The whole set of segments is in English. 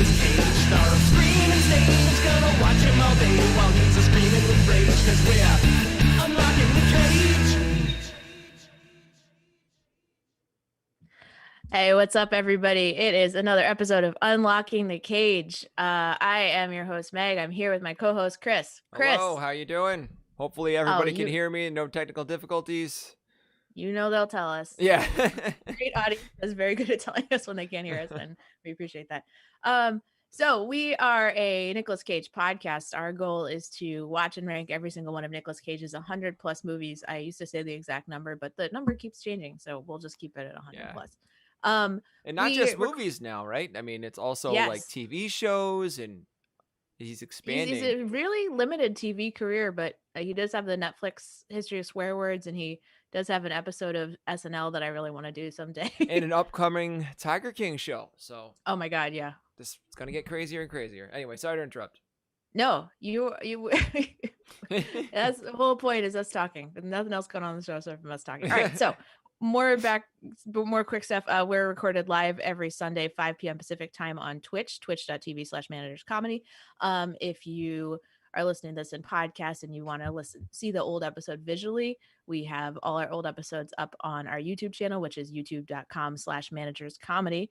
this cage. Star of screen and stage, gonna watch him all day while he's a screaming with rage, cause we're unlocking the cage. Hey, what's up, everybody? It is another episode of Unlocking the Cage. I am your host, Meg. I'm here with my co-host, Chris. Hello, how you doing? Hopefully everybody can hear me and no technical difficulties. You know they'll tell us. Yeah. Great audience is very good at telling us when they can't hear us, and we appreciate that. So we are a Nicolas Cage podcast. Our goal is to watch and rank every single one of Nicolas Cage's 100 plus movies. I used to say the exact number, but the number keeps changing, so we'll just keep it at 100 plus. And not just movies now, right? I mean, it's also like TV shows, and he's expanding. He's a really limited TV career, but he does have the Netflix History of Swear Words, and he does have an episode of SNL that I really want to do someday. And an upcoming Tiger King show. So, oh my God, yeah. This is going to get crazier and crazier. Anyway, sorry to interrupt. No, you that's the whole point, is us talking. There's nothing else going on in the show aside from us talking. All right, so more quick stuff. We're recorded live every Sunday, 5 p.m. Pacific time on twitch.tv/managerscomedy. If you are listening to this in podcast and you want to see the old episode visually, we have all our old episodes up on our YouTube channel, which is youtube.com/managerscomedy.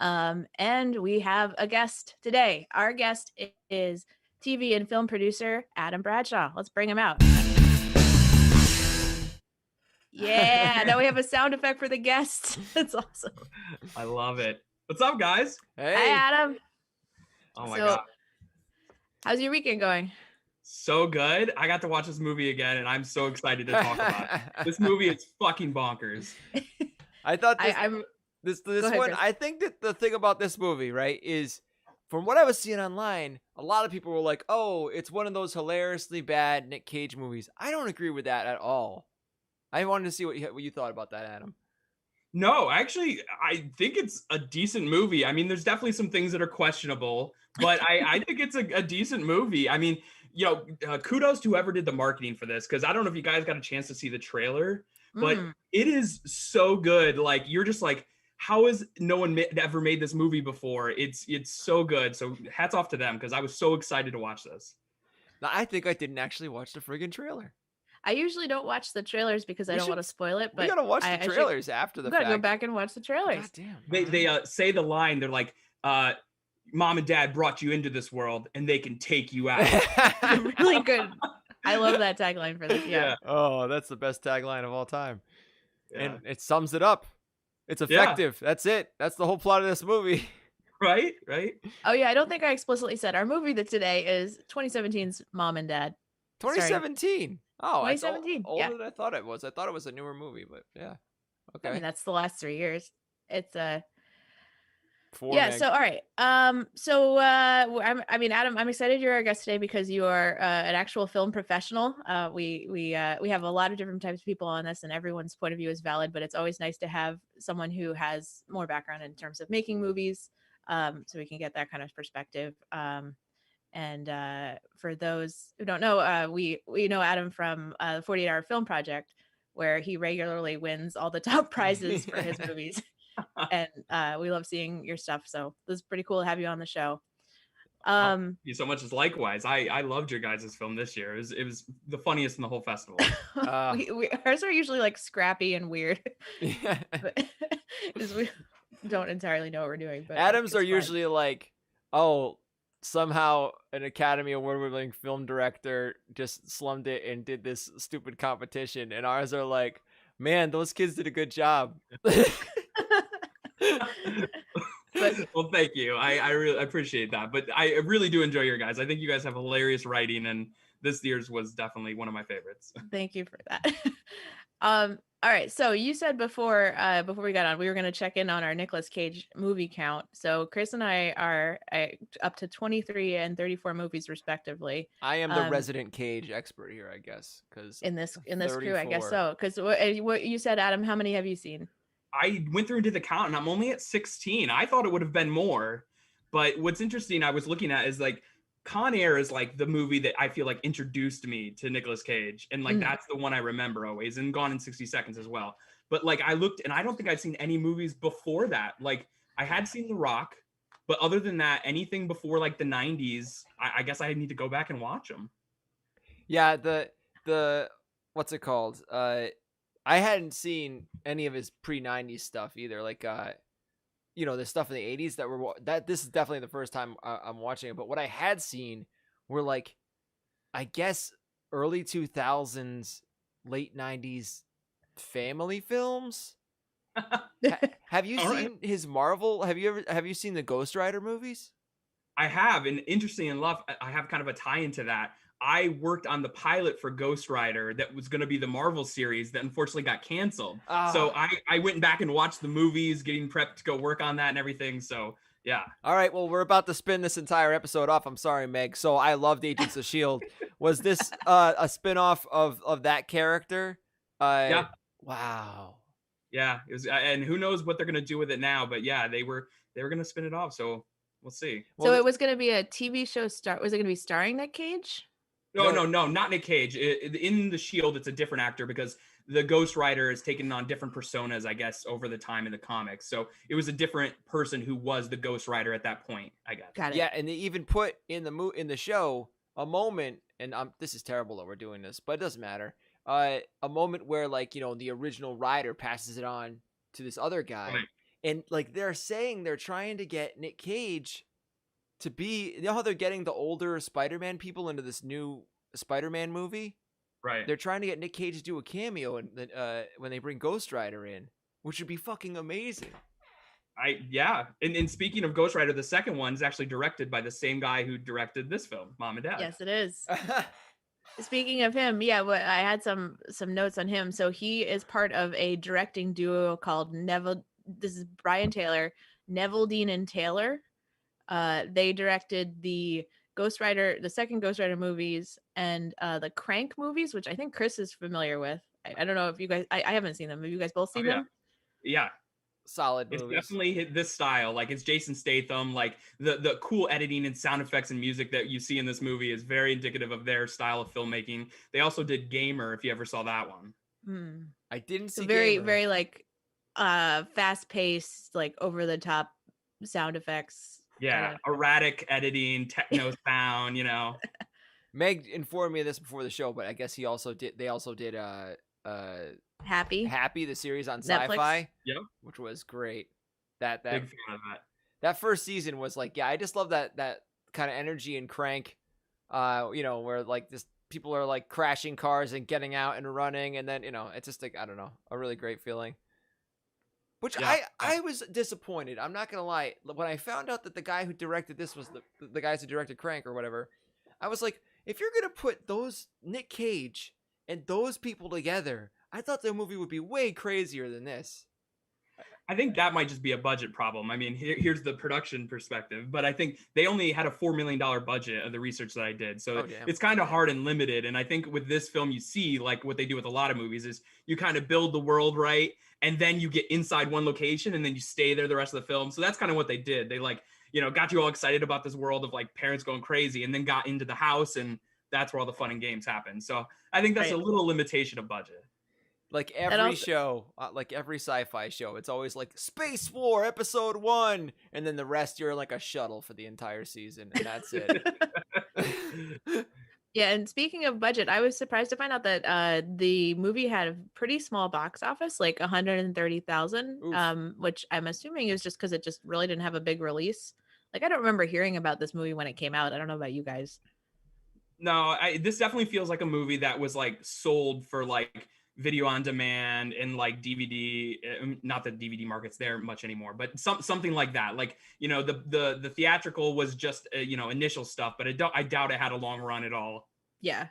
And we have a guest today. Our guest is TV and film producer Adam Bradshaw. Let's bring him out. Yeah, now we have a sound effect for the guest. That's awesome. I love it. What's up, guys? Hey. Hi, Adam. Oh my God. How's your weekend going? So good. I got to watch this movie again, and I'm so excited to talk about it. This movie is fucking bonkers. I thought this ahead, one, Chris. I think that the thing about this movie, right, is from what I was seeing online, a lot of people were like, oh, it's one of those hilariously bad Nick Cage movies. I don't agree with that at all. I wanted to see what you thought about that, Adam. No, actually, I think it's a decent movie. I mean, there's definitely some things that are questionable, but I think it's a decent movie. I mean, kudos to whoever did the marketing for this, because I don't know if you guys got a chance to see the trailer, but it is so good. Like, you're just like, how has no one ever made this movie before? It's so good. So hats off to them, because I was so excited to watch this. Now, I think I didn't actually watch the friggin' trailer. I usually don't watch the trailers because I don't want to spoil it. But we gotta watch the trailers after the fact. Gotta go back and watch the trailers. God damn. They say the line. They're like, "Mom and Dad brought you into this world, and they can take you out." Really good. I love that tagline for this. Yeah. Oh, that's the best tagline of all time, and it sums it up. It's effective. Yeah. That's it. That's the whole plot of this movie. Right. Oh yeah, I don't think I explicitly said our movie that today is 2017's Mom and Dad. 2017. Sorry. Oh, 2017. Older than I thought it was. I thought it was a newer movie, but yeah. Okay. I mean, that's the last 3 years. It's Meg. So all right. Adam, I'm excited you're our guest today because you are an actual film professional. We have a lot of different types of people on this, and everyone's point of view is valid, but it's always nice to have someone who has more background in terms of making movies, so we can get that kind of perspective. And for those who don't know, we know Adam from the 48-Hour Film Project, where he regularly wins all the top prizes for his movies. And we love seeing your stuff. So this is pretty cool to have you on the show. Thank you so much. Likewise, I loved your guys' film this year. It was the funniest in the whole festival. Ours are usually like scrappy and weird. Yeah. Because we don't entirely know what we're doing. But Adam's are usually like, oh, somehow an Academy Award-winning film director just slummed it and did this stupid competition, and ours are like, man, those kids did a good job. Well, thank you. I really appreciate that, but I really do enjoy your guys. I think you guys have hilarious writing, and this year's was definitely one of my favorites. Thank you for that. All right. So you said before we got on, we were going to check in on our Nicolas Cage movie count. So Chris and I are up to 23 and 34 movies respectively. I am the resident Cage expert here, I guess, because in this crew, I guess so. Because what you said, Adam, how many have you seen? I went through and did the count, and I'm only at 16. I thought it would have been more, but what's interesting, I was looking at is like Con Air is like the movie that I feel like introduced me to Nicolas Cage. And like, that's the one I remember always, and Gone in 60 Seconds as well. But like, I looked and I don't think I'd seen any movies before that. Like, I had seen The Rock, But other than that, anything before like the 90s, I guess I need to go back and watch them. Yeah, the what's it called? I hadn't seen any of his pre-90s stuff either. Like the stuff in the 80s that this is definitely the first time I'm watching it. But what I had seen were like, I guess early 2000s, late 90s family films. Have you All seen right. his Marvel? Have you seen the Ghost Rider movies? I have, and interesting enough, I have kind of a tie into that. I worked on the pilot for Ghost Rider that was going to be the Marvel series that unfortunately got canceled. So I went back and watched the movies, getting prepped to go work on that and everything. So yeah. All right, well, we're about to spin this entire episode off. I'm sorry, Meg. So I loved Agents of S.H.I.E.L.D. Was this a spin-off of that character? Yeah. Wow. Yeah. It was, and who knows what they're going to do with it now. But yeah, they were going to spin it off. So we'll see. So it was going to be a TV show was it going to be starring Nick Cage? No, not Nick Cage. In the Shield, it's a different actor because the Ghost Rider has taken on different personas, I guess, over the time in the comics. So it was a different person who was the Ghost Rider at that point, I guess. Got it. Yeah, and they even put in the show a moment, and this is terrible that we're doing this, but it doesn't matter. A moment where the original Rider passes it on to this other guy, Right. and like they're saying they're trying to get Nick Cage to be, how they're getting the older Spider-Man people into this new Spider-Man movie? Right. They're trying to get Nick Cage to do a cameo when they bring Ghost Rider in, which would be fucking amazing. And speaking of Ghost Rider, the second one is actually directed by the same guy who directed this film, Mom and Dad. Yes, it is. Speaking of him, yeah, I had some notes on him. So he is part of a directing duo called Neville. This is Brian Taylor, Neville Dean and Taylor. They directed the Ghost Rider, the second Ghost Rider movies, and the Crank movies, which I think Chris is familiar with. I don't know if you guys, I haven't seen them. Have you guys both seen them? Yeah. Solid It's movies. definitely this style. Like it's Jason Statham. Like the cool editing and sound effects and music that you see in this movie is very indicative of their style of filmmaking. They also did Gamer, if you ever saw that one. I didn't see So very, Gamer. very like fast paced, like over the top sound effects. Yeah, erratic editing, techno sound, Meg informed me of this before the show, but I guess they also did Happy, the series on Netflix. Sci-Fi. Yep. Which was great. That Big fan of that. that first season was like, yeah, I just love that kind of energy in Crank. Where like this people are like crashing cars and getting out and running, and then it's just like, I don't know, a really great feeling. Which Yeah. I was disappointed. I'm not gonna lie. When I found out that the guy who directed this was the guys who directed Crank or whatever, I was like, if you're gonna put those Nick Cage and those people together, I thought the movie would be way crazier than this. I think that might just be a budget problem. I mean, here's the production perspective, but I think they only had a $4 million budget of the research that I did. So it's kind of hard and limited. And I think with this film, you see like what they do with a lot of movies is you kind of build the world right. And then you get inside one location and then you stay there the rest of the film. So that's kind of what they did. They got you all excited about this world of like parents going crazy and then got into the house and that's where all the fun and games happen. So I think that's a little limitation of budget. Like every show, like every sci-fi show, it's always like Space War Episode 1, and then the rest you're like a shuttle for the entire season, and that's it. Yeah, and speaking of budget, I was surprised to find out that the movie had a pretty small box office, like 130,000, which I'm assuming is just because it just really didn't have a big release. Like, I don't remember hearing about this movie when it came out. I don't know about you guys. No, this definitely feels like a movie that was like sold for like video on demand and like DVD. Not that DVD market's there much anymore, but something like that. Like the theatrical was just initial stuff, but I doubt it had a long run at all. Yeah,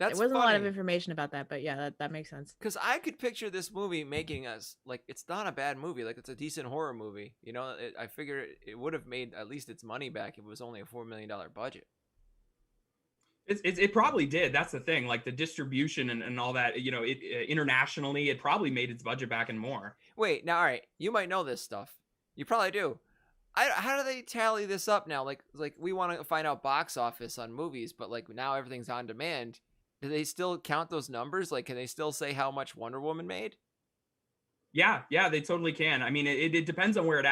There wasn't a lot of information about that, but yeah, that makes sense. Because I could picture this movie making us like, it's not a bad movie. Like, it's a decent horror movie. I figure it would have made at least its money back if it was only a $4 million budget. It probably did. That's the thing. Like the distribution and all that, internationally, it probably made its budget back and more. Wait, now, all right. You might know this stuff. You probably do. How do they tally this up now? Like we want to find out box office on movies, but like now everything's on demand. Do they still count those numbers? Like, can they still say how much Wonder Woman made? Yeah, they totally can. I mean, it depends on where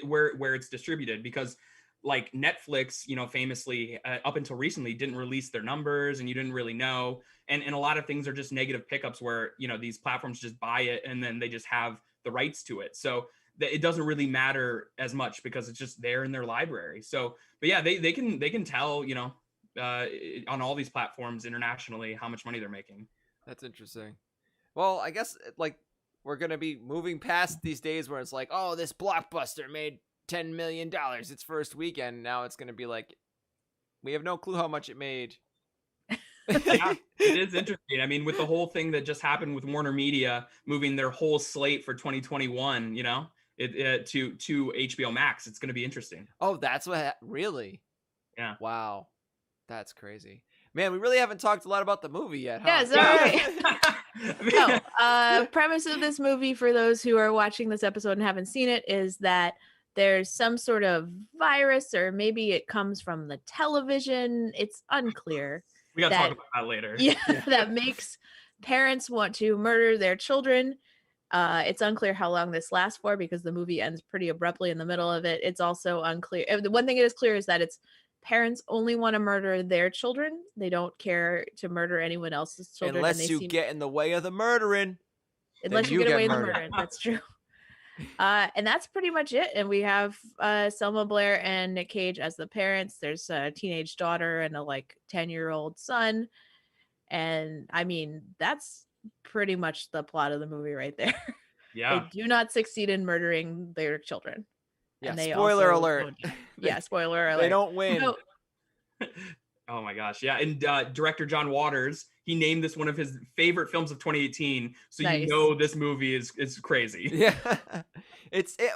where it's distributed, because like Netflix, famously up until recently didn't release their numbers, and you didn't really know. And a lot of things are just negative pickups where, these platforms just buy it and then they just have the rights to it. So it doesn't really matter as much because it's just there in their library. So, but yeah, they can tell, on all these platforms internationally how much money they're making. That's interesting. Well, I guess like we're gonna be moving past these days where it's like, oh, this blockbuster made $10 million its first weekend. Now it's gonna be like, we have no clue how much it made. Yeah, it is interesting. I mean, with the whole thing that just happened with Warner Media moving their whole slate for 2021, to HBO Max, it's going to be interesting. Oh, that's what really? Yeah. Wow, that's crazy, man. We really haven't talked a lot about the movie yet, huh? Yeah, sorry. So, premise of this movie, for those who are watching this episode and haven't seen it, is that there's some sort of virus, or maybe it comes from the television. It's unclear. We got to talk about that later. Yeah, that makes parents want to murder their children. It's unclear how long this lasts for because the movie ends pretty abruptly in the middle of it. It's also unclear. The one thing that is clear is that it's parents only want to murder their children. They don't care to murder anyone else's children. Unless you get in the way of the murdering. Unless you get away in the murdering. That's true. And that's pretty much it. And we have Selma Blair and Nick Cage as the parents. There's a teenage daughter and a 10-year-old son. And I mean, that's pretty much the plot of the movie right there. Yeah. They do not succeed in murdering their children. Yeah, and they spoiler alert. Yeah, spoiler alert. They don't win. So, oh my gosh. Yeah. And director John Waters, he named this one of his favorite films of 2018. So nice. This movie is crazy. Yeah.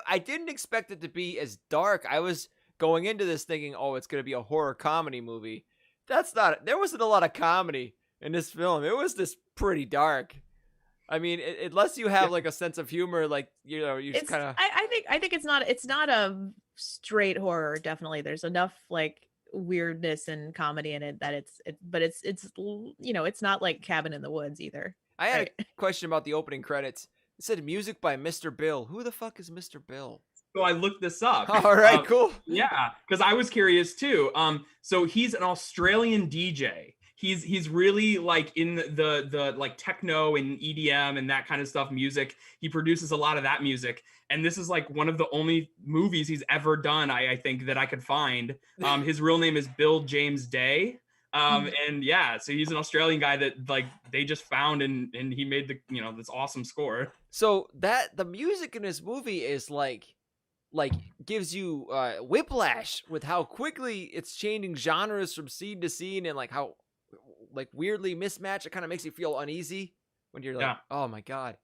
I didn't expect it to be as dark. I was going into this thinking, oh, it's going to be a horror comedy movie. That's not, there wasn't a lot of comedy in this film. It was just pretty dark. I mean, unless you have a sense of humor, you just kind of. I think it's not a straight horror. Definitely, there's enough weirdness and comedy in it that it's not like Cabin in the Woods either. I had a question about the opening credits. It said music by Mr. Bill. Who the fuck is Mr. Bill? So I looked this up. All right, cool. Yeah, because I was curious too. So he's an Australian DJ. He's really in the techno and EDM and that kind of stuff music. He produces a lot of that music. And this is one of the only movies he's ever done, I think, that I could find. His real name is Bill James Day. And yeah, so he's an Australian guy that they just found and he made this awesome score. So the music in this movie is gives you whiplash with how quickly it's changing genres from scene to scene, and how weirdly mismatched. It kind of makes you feel uneasy when you're oh my god.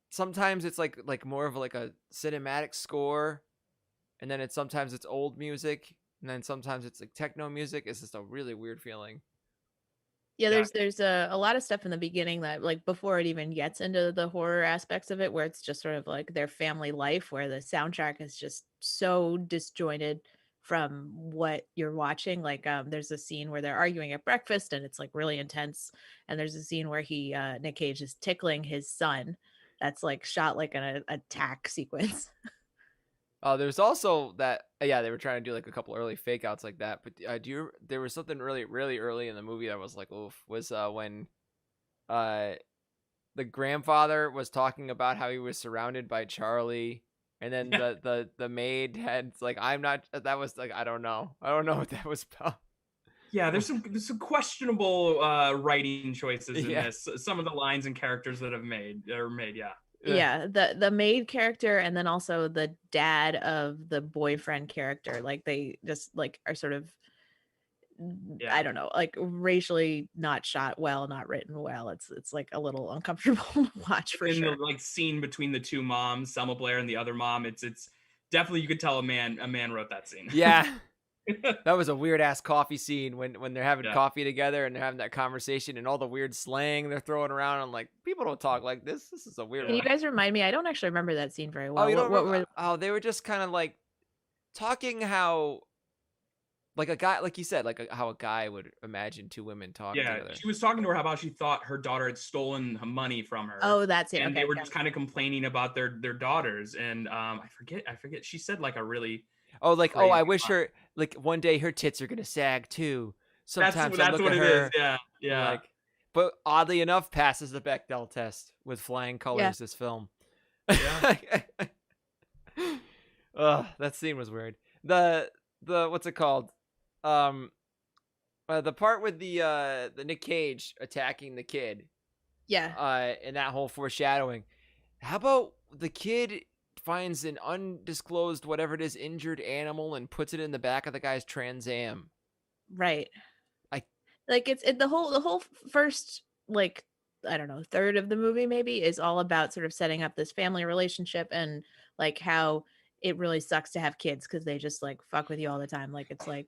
Sometimes it's more of a cinematic score, and then sometimes it's old music, and then sometimes it's techno music. It's just a really weird feeling. Yeah, there's a lot of stuff in the beginning that before it even gets into the horror aspects of it, where it's just sort of their family life, where the soundtrack is just so disjointed from what you're watching. There's a scene where they're arguing at breakfast and it's really intense, and there's a scene where Nick Cage is tickling his son that's shot an attack sequence. There's also that they were trying to do a couple early fake outs like that, but there was something really really early in the movie that was oof, was when the grandfather was talking about how he was surrounded by Charlie. And then the maid had I'm not. That was I don't know what that was about. Yeah, there's some questionable writing choices in this. Some of the lines and characters that are made. Yeah, the maid character, and then also the dad of the boyfriend character. They just are sort of. I don't know, racially not shot well, not written well. It's a little uncomfortable to watch for sure. The scene between the two moms, Selma Blair and the other mom, it's definitely, you could tell a man wrote that scene. Yeah. That was a weird ass coffee scene when they're having coffee together and they're having that conversation and all the weird slang they're throwing around. I'm people don't talk like this. This is a weird one. You guys remind me, I don't actually remember that scene very well. Oh, you don't remember? They were just kind of talking how like a guy, like you said, like how a guy would imagine two women talking Yeah, together. she was talking to her about she thought her daughter had stolen money from her. Oh, that's it. And Okay, they were got just it. kind of complaining about their daughters. And I forget. She said like a really Oh, like, oh, crazy I wish line. her, like, one day her tits are gonna sag too. That's Sometimes I look what at it her, is. Yeah, I'm yeah. like, but oddly enough, passes the Bechdel test with flying colors. This film. Yeah. That scene was weird. The what's it called? The part with the Nick Cage attacking the kid. Yeah. And that whole foreshadowing. How about the kid finds an undisclosed whatever it is injured animal and puts it in the back of the guy's Trans Am? Right. I- like it's the whole first, like, I don't know, third of the movie maybe is all about sort of setting up this family relationship and like how it really sucks to have kids because they just like fuck with you all the time. Like it's like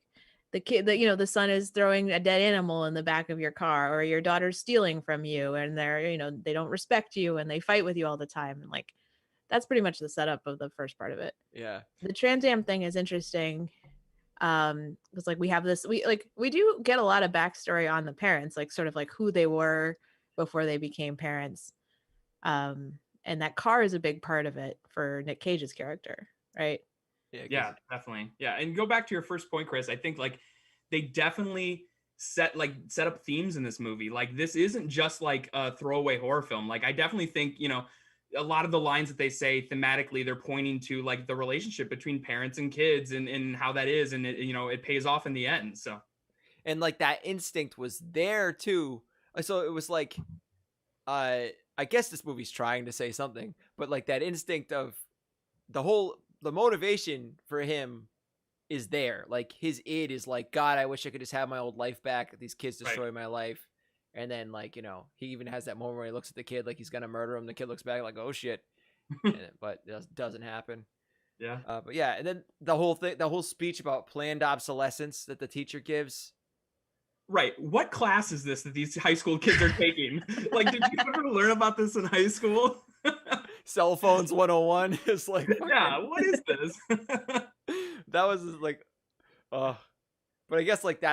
the kid that, you know, the son is throwing a dead animal in the back of your car, or your daughter's stealing from you and they're, you know, they don't respect you and they fight with you all the time. And like that's pretty much the setup of the first part of it. Yeah. The Trans Am thing is interesting. Because like we have this, we do get a lot of backstory on the parents, like sort of like who they were before they became parents. And that car is a big part of it for Nick Cage's character, right? Yeah, definitely. Yeah, and go back to your first point, Chris. I think like they definitely set up themes in this movie. Like this isn't just like a throwaway horror film. Like I definitely think, you know, a lot of the lines that they say thematically, they're pointing to like the relationship between parents and kids and how that is, and it, you know, it pays off in the end. So, and like that instinct was there too. So it was like, I guess this movie's trying to say something, but like that instinct of the motivation for him is there. Like his id is like, God, I wish I could just have my old life back. These kids destroy my life. And then like, you know, he even has that moment where he looks at the kid like he's gonna murder him. The kid looks back like, oh shit, but it doesn't happen. Yeah. But yeah, and then the whole speech about planned obsolescence that the teacher gives. Right. What class is this that these high school kids are taking? Like, did you ever learn about this in high school? Cell phones 101 is like, yeah, what is this? That was like, but I guess like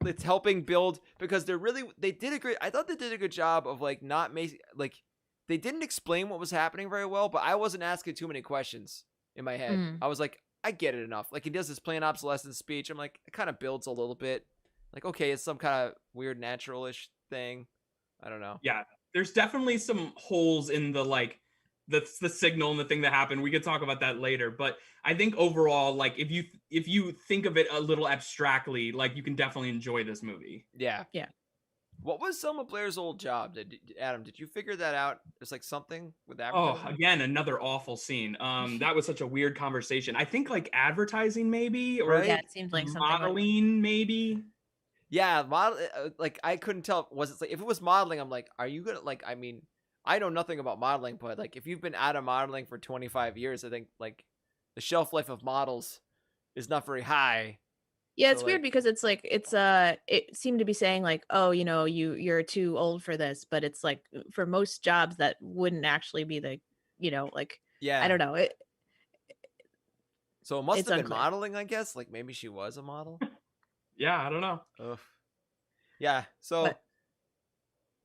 it's helping build, because they did a great, I thought they did a good job of like not making, like they didn't explain what was happening very well, but I wasn't asking too many questions in my head. I was like, I get it enough. Like he does this planned obsolescence speech. I'm like, it kind of builds a little bit. Like, okay, it's some kind of weird natural-ish thing. I don't know. Yeah, there's definitely some holes in the like the signal and the thing that happened. We could talk about that later, but I think overall, like if you think of it a little abstractly, like you can definitely enjoy this movie. Yeah. Yeah. What was Selma Blair's old job? Adam, did you figure that out? There's like something with advertising. Oh, again, another awful scene. That was such a weird conversation. I think like advertising maybe, or yeah, it seemed like something modeling maybe. Yeah, model. Like I couldn't tell. Was it like if it was modeling? I'm like, are you gonna like? I mean, I know nothing about modeling, but like if you've been out of modeling for 25 years, I think like the shelf life of models is not very high. Yeah, So, it's weird because it's like it seemed to be saying like, oh, you know, you're too old for this, but it's like for most jobs that wouldn't actually be the, you know, like yeah, I don't know. So it must it's have been unclear. modeling, I guess. Like maybe she was a model. Yeah, I don't know. Ugh. Yeah, so But-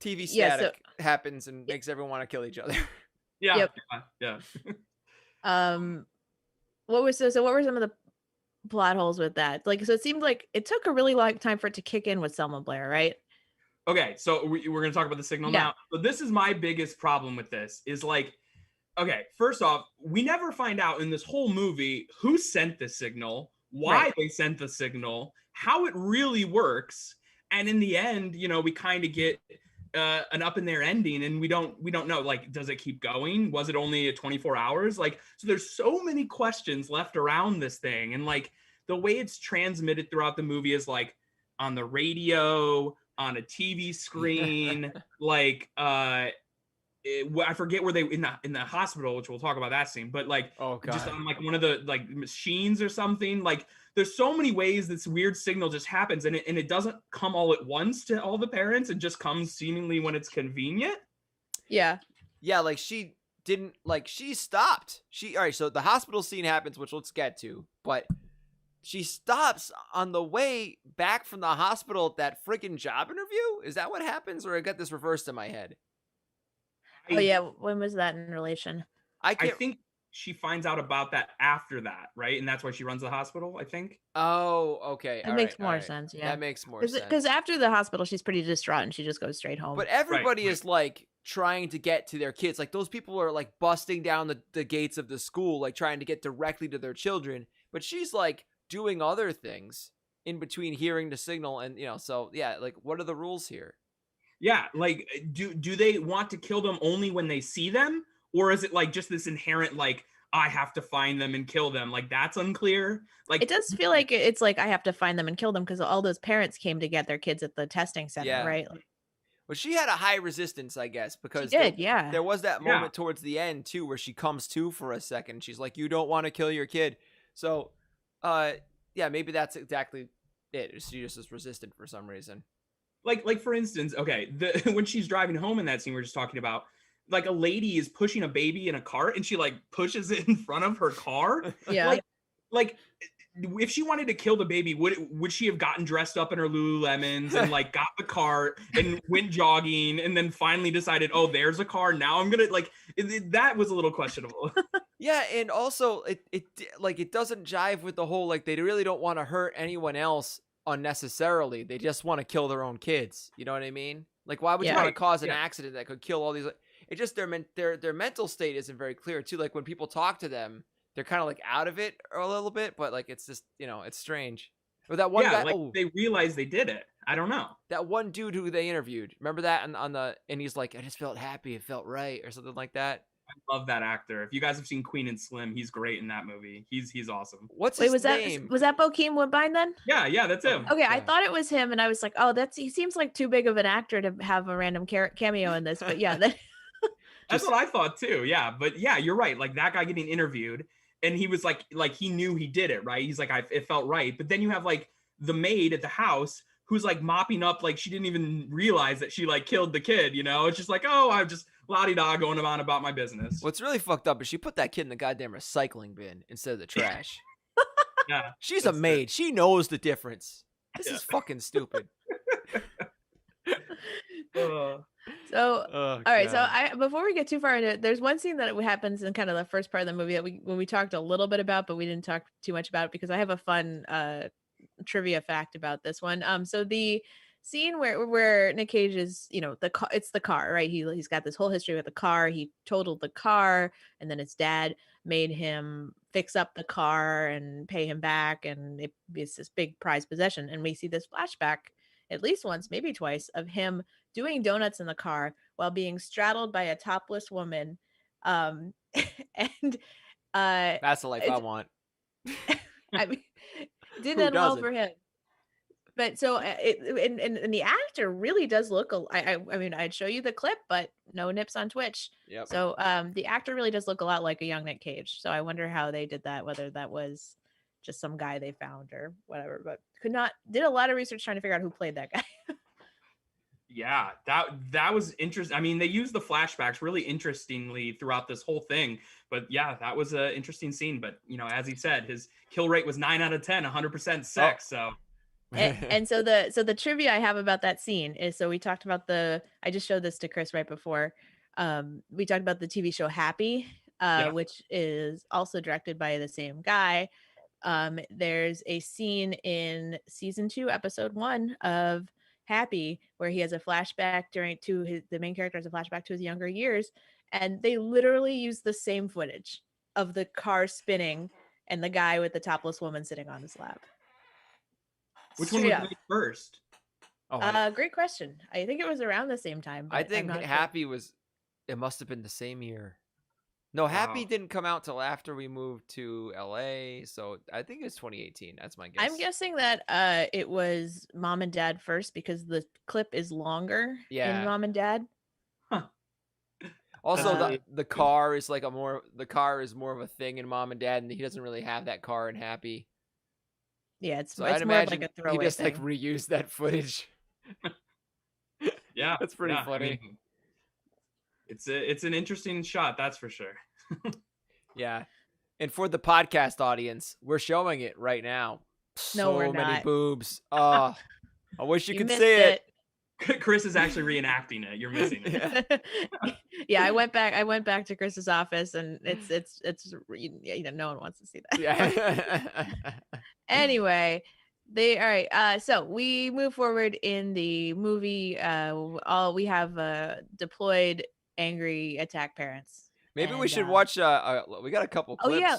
TV Yeah, static happens and makes everyone want to kill each other. Yeah, Yep. yeah. What were some of the plot holes with that? Like, so it seemed like it took a really long time for it to kick in with Selma Blair, right? Okay, so we're going to talk about the signal now. So this is my biggest problem with this is like, okay, first off, we never find out in this whole movie who sent the signal, why they sent the signal, how it really works. And in the end, you know, we kind of get an up in there ending, and we don't know, like, does it keep going? Was it only 24 hours? Like, so there's so many questions left around this thing. And like the way it's transmitted throughout the movie is like on the radio, on a TV screen, like I forget where they in the hospital, which we'll talk about that scene, but like just on like one of the like machines or something. Like there's so many ways this weird signal just happens, and it doesn't come all at once to all the parents. It just comes seemingly when it's convenient. Yeah. Yeah, like she didn't, like she stopped. All right, so the hospital scene happens, which let's get to, but she stops on the way back from the hospital at that freaking job interview. Is that what happens, or I got this reversed in my head? Oh yeah, when was that in relation? I I can't. think she finds out about that after that, right? And that's why she runs the hospital, I think. Oh, okay. It makes more sense, yeah. That makes more sense. Because after the hospital, she's pretty distraught and she just goes straight home. But everybody is like trying to get to their kids. Like those people are like busting down the gates of the school, like trying to get directly to their children. But she's like doing other things in between hearing the signal. And, so yeah, like what are the rules here? Yeah, like do they want to kill them only when they see them? Or is it like just this inherent, like, I have to find them and kill them? Like, that's unclear. Like, it does feel like it's like I have to find them and kill them because all those parents came to get their kids at the testing center, right? Well, she had a high resistance, I guess, because she did, yeah. There was that moment towards the end, too, where she comes to for a second. She's like, you don't want to kill your kid. So, yeah, maybe that's exactly it. She just is resistant for some reason. Like for instance, okay, when she's driving home in that scene we we're just talking about, like a lady is pushing a baby in a cart and she like pushes it in front of her car. Yeah. Like if she wanted to kill the baby, would she have gotten dressed up in her Lululemons and like got the cart and went jogging and then finally decided, oh, there's a car. Now I'm gonna that was a little questionable. Yeah, and also it doesn't jive with the whole like they really don't want to hurt anyone else unnecessarily. They just want to kill their own kids. You know what I mean? Like why would you want to cause an accident that could kill all these? It just their mental state isn't very clear too. Like when people talk to them, they're kind of like out of it a little bit, but like it's just it's strange. Or that one guy, they realized they did it. I don't know. That one dude who they interviewed. Remember that and he's like, I just felt happy, it felt right, or something like that. I love that actor. If you guys have seen Queen and Slim, he's great in that movie. He's awesome. What's his name? Was that Bokeem Woodbine then? Yeah, that's him. Okay, I thought it was him, and I was like, oh, he seems like too big of an actor to have a random cameo in this. But yeah, that's what I thought too. Yeah, but yeah, you're right. Like that guy getting interviewed, and he was like he knew he did it, right? He's like, it felt right. But then you have like the maid at the house who's like mopping up, like she didn't even realize that she like killed the kid. It's just like, oh, I'm just la-di-da going on about my business. What's really fucked up is she put that kid in the goddamn recycling bin instead of the trash. Yeah, she's a maid. She knows the difference. This is fucking stupid. All right. So before we get too far into it, there's one scene that happens in kind of the first part of the movie that we talked a little bit about, but we didn't talk too much about it because I have a fun trivia fact about this one. So the scene where Nick Cage is, it's the car, right? He's got this whole history with the car. He totaled the car, and then his dad made him fix up the car and pay him back, and it's this big prized possession. And we see this flashback at least once, maybe twice, of him doing donuts in the car while being straddled by a topless woman. And that's the life I want. I mean, did that well for him. But so and the actor really does look. I mean, I'd show you the clip, but no nips on Twitch. Yep. So the actor really does look a lot like a young Nick Cage. So I wonder how they did that. Whether that was just some guy they found or whatever. But did a lot of research trying to figure out who played that guy. Yeah, that was interesting. I mean, they used the flashbacks really interestingly throughout this whole thing. But yeah, that was an interesting scene. But as he said, his kill rate was 9 out of 10, 100% sex. So. and so the trivia I have about that scene is, so we talked about I just showed this to Chris right before. We talked about the TV show Happy, which is also directed by the same guy. There's a scene in season 2, episode 1 of Happy where he has a flashback the main character has a flashback to his younger years, and they literally use the same footage of the car spinning and the guy with the topless woman sitting on his lap. Which one was made first? Great question. I think it was around the same time. I think Happy it must have been the same year. No, Happy didn't come out till after we moved to LA, so I think it's 2018. That's my guess. I'm guessing that it was Mom and Dad first because the clip is longer in Mom and Dad. Huh. Also, the car is like more of a thing in Mom and Dad, and he doesn't really have that car in Happy. Yeah, it's I'd more of like a throwaway he just thing. like reused that footage. Yeah, that's pretty funny. I mean, it's an interesting shot, that's for sure. Yeah, and for the podcast audience, we're showing it right now. No, we're So many not. boobs. Oh, I wish you could missed see it. Chris is actually reenacting it. You're missing it. Yeah. Yeah, I went back to Chris's office, and it's no one wants to see that. Yeah. Anyway, all right. So we move forward in the movie. All we have deployed angry attack parents. Maybe we And, should watch. We got a couple Oh clips. yeah,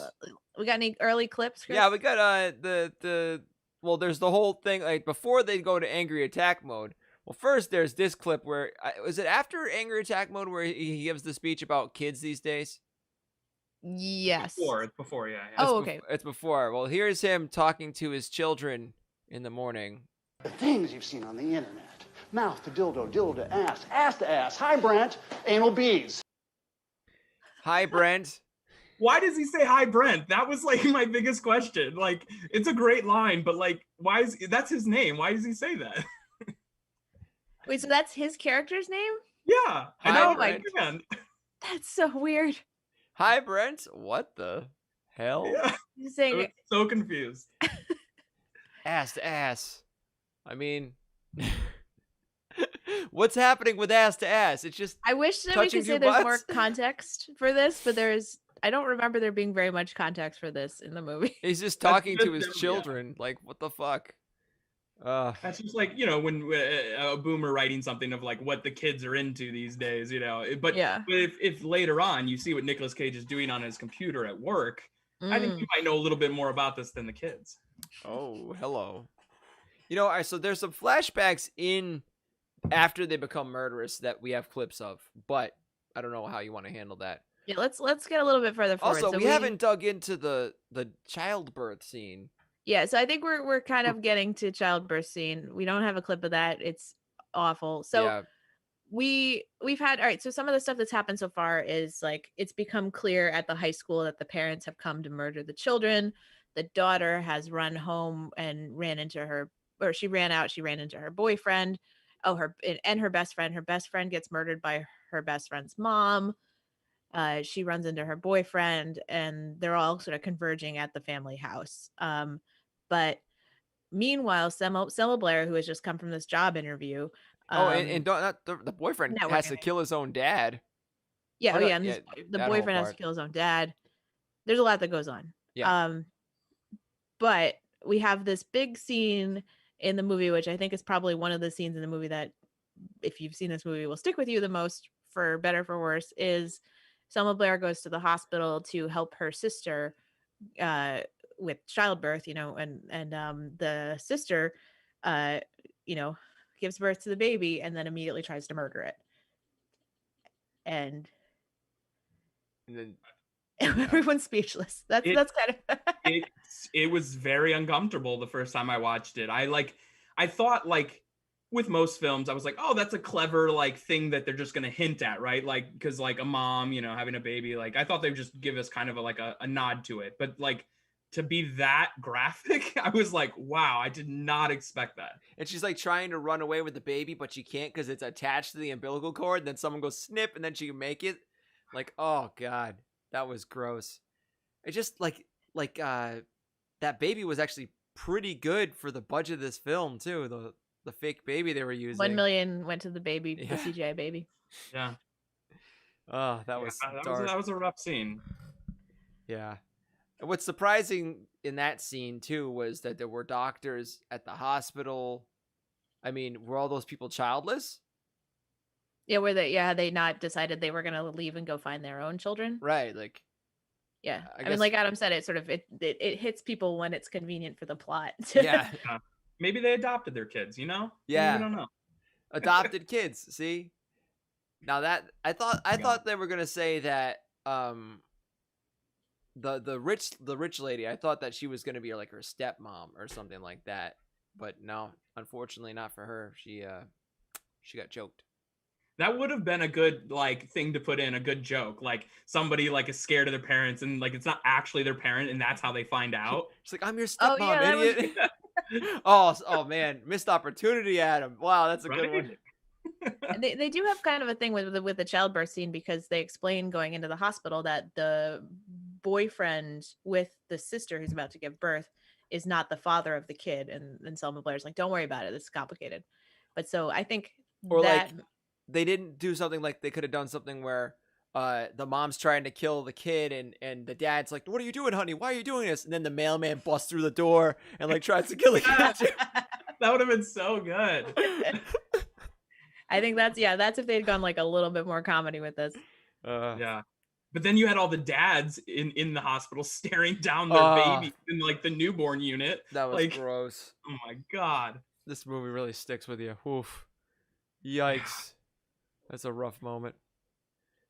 we got any early clips, Chris? Yeah, we got the well. There's the whole thing like before they go to angry attack mode. Well, first there's this clip where was it after angry attack mode where he gives the speech about kids these days? Yes. It's before, yeah. Oh, okay. It's before. Well, here's him talking to his children in the morning. The things you've seen on the internet. Mouth to dildo, dildo to ass to ass. Hi, Brent. Anal beads. Hi, Brent. Why does he say hi, Brent? That was like my biggest question. Like, it's a great line, but like, that's his name? Why does he say that? Wait, so that's his character's name? Yeah. I Hi, know. Brent. Man. That's so weird. Hi, Brent. What the hell? Yeah. He's I saying was so confused. Ass to ass. I mean, what's happening with ass to ass? It's just I wish that we touching could say two there's more butts? context for this, but I don't remember there being very much context for this in the movie. he's just talking to his just- yeah. children. Like, what the fuck? That's just like, when a boomer writing something of like what the kids are into these days, But Yeah. if later on you see what Nicolas Cage is doing on his computer at work, I think you might know a little bit more about this than the kids. Oh, hello. All right, so there's some flashbacks in after they become murderous that we have clips of, but I don't know how you want to handle that. Yeah, let's get a little bit further forward. Also, So we haven't dug into the childbirth scene. Yeah, so I think we're kind of getting to childbirth scene. We don't have a clip of that. It's awful. So Yeah. we've had all right, so some of the stuff that's happened so far is like it's become clear at the high school that the parents have come to murder the children. The daughter has run home and ran into her boyfriend. Oh, her best friend. Her best friend gets murdered by her best friend's mom. She runs into her boyfriend, and they're all sort of converging at the family house. But meanwhile, Selma Blair, who has just come from this job interview. And don't, not the boyfriend network has to interview. kill his own dad. Yeah, Oh, no, and yeah, the that whole boyfriend has to part. kill his own dad. There's a lot that goes on. Yeah. But we have this big scene in the movie, which I think is probably one of the scenes in the movie that, if you've seen this movie, will stick with you the most, for better for worse, is Selma Blair goes to the hospital to help her sister with childbirth, and the sister, gives birth to the baby and then immediately tries to murder it. And And then everyone's speechless. That's kind of it was very uncomfortable the first time I watched it. I thought like with most films, I was like, oh, that's a clever like thing that they're just gonna hint at, right? Like, because like a mom, having a baby, like I thought they would just give us kind of a nod to it, but like to be that graphic, I was like, wow, I did not expect that. And she's like trying to run away with the baby, but she can't because it's attached to the umbilical cord. And then someone goes snip, and then she can make it. Like, oh god, that was gross. It just like that baby was actually pretty good for the budget of this film too. The fake baby they were using. 1 million went to the baby, Yeah. the CGI baby. Yeah, Oh, that was dark. that was a rough scene. Yeah. And what's surprising in that scene too was that there were doctors at the hospital. I mean, were all those people childless? Yeah, they not decided they were gonna leave and go find their own children. Right. Like, Yeah, I I mean, guess- like Adam said, it hits people when it's convenient for the plot. yeah. Maybe they adopted their kids, Yeah. I don't know. Adopted kids. See? Now that I thought they were gonna say that the rich lady, I thought that she was gonna be like her stepmom or something like that. But no, unfortunately not for her. She got choked. That would have been a good like thing to put in, a good joke. Like somebody like is scared of their parents and like it's not actually their parent and that's how they find out. She's like, I'm your Oh, stepmom, yeah, that was- idiot. oh man, missed opportunity, Adam. Wow, that's a good Right? one. And they do have kind of a thing with the childbirth scene, because they explain going into the hospital that the boyfriend with the sister who's about to give birth is not the father of the kid, and Selma Blair's like, don't worry about it, this is complicated. But so I think Or that like they didn't do something like they could have done something where the mom's trying to kill the kid and the dad's like, what are you doing, honey? Why are you doing this? And then the mailman busts through the door and like tries to kill the kid too. That would have been so good. I think that's if they'd gone like a little bit more comedy with this. Yeah. But then you had all the dads in the hospital staring down their baby in like the newborn unit. That was like, gross. Oh my God. This movie really sticks with you. Oof. Yikes. That's a rough moment.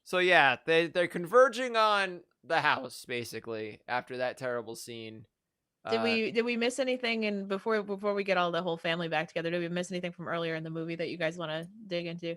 So yeah, they're converging on the house basically after that terrible scene. Did we miss anything? And before we get all the whole family back together, did we miss anything from earlier in the movie that you guys want to dig into?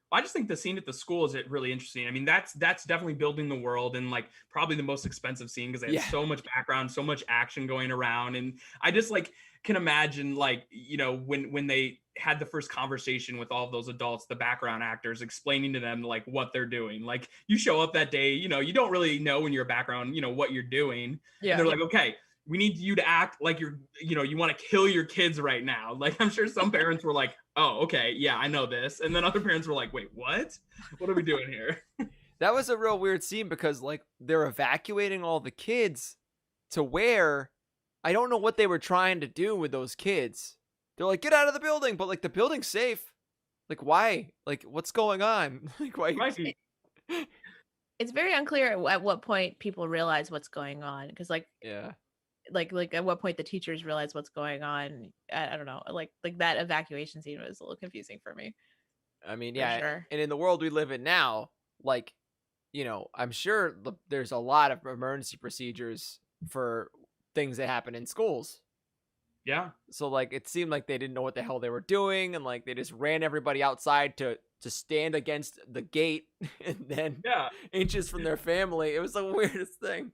I just think the scene at the school is really interesting. I mean, that's definitely building the world and like probably the most expensive scene because they have so much background, so much action going around. And I just like can imagine like, you know, when they had the first conversation with all of those adults, the background actors explaining to them like what they're doing. Like you show up that day, you know, you don't really know in your background, you know, what you're doing. Yeah. And they're like, okay, we need you to act like you're, you know, you want to kill your kids right now. Like, I'm sure some parents were like, oh, okay, yeah, I know this. And then other parents were like, wait, what? What are we doing here? That was a real weird scene because, like, they're evacuating all the kids to where I don't know what they were trying to do with those kids. They're like, get out of the building. But, like, the building's safe. Like, why? Like, what's going on? Like, why? It's very unclear at what point people realize what's going on. Because, like, yeah. Like at what point the teachers realize what's going on. I don't know. Like that evacuation scene was a little confusing for me. I mean, yeah. Sure. And in the world we live in now, like, you know, I'm sure there's a lot of emergency procedures for things that happen in schools. Yeah. So like, it seemed like they didn't know what the hell they were doing. And like, they just ran everybody outside to stand against the gate and then inches from their family. It was the weirdest thing.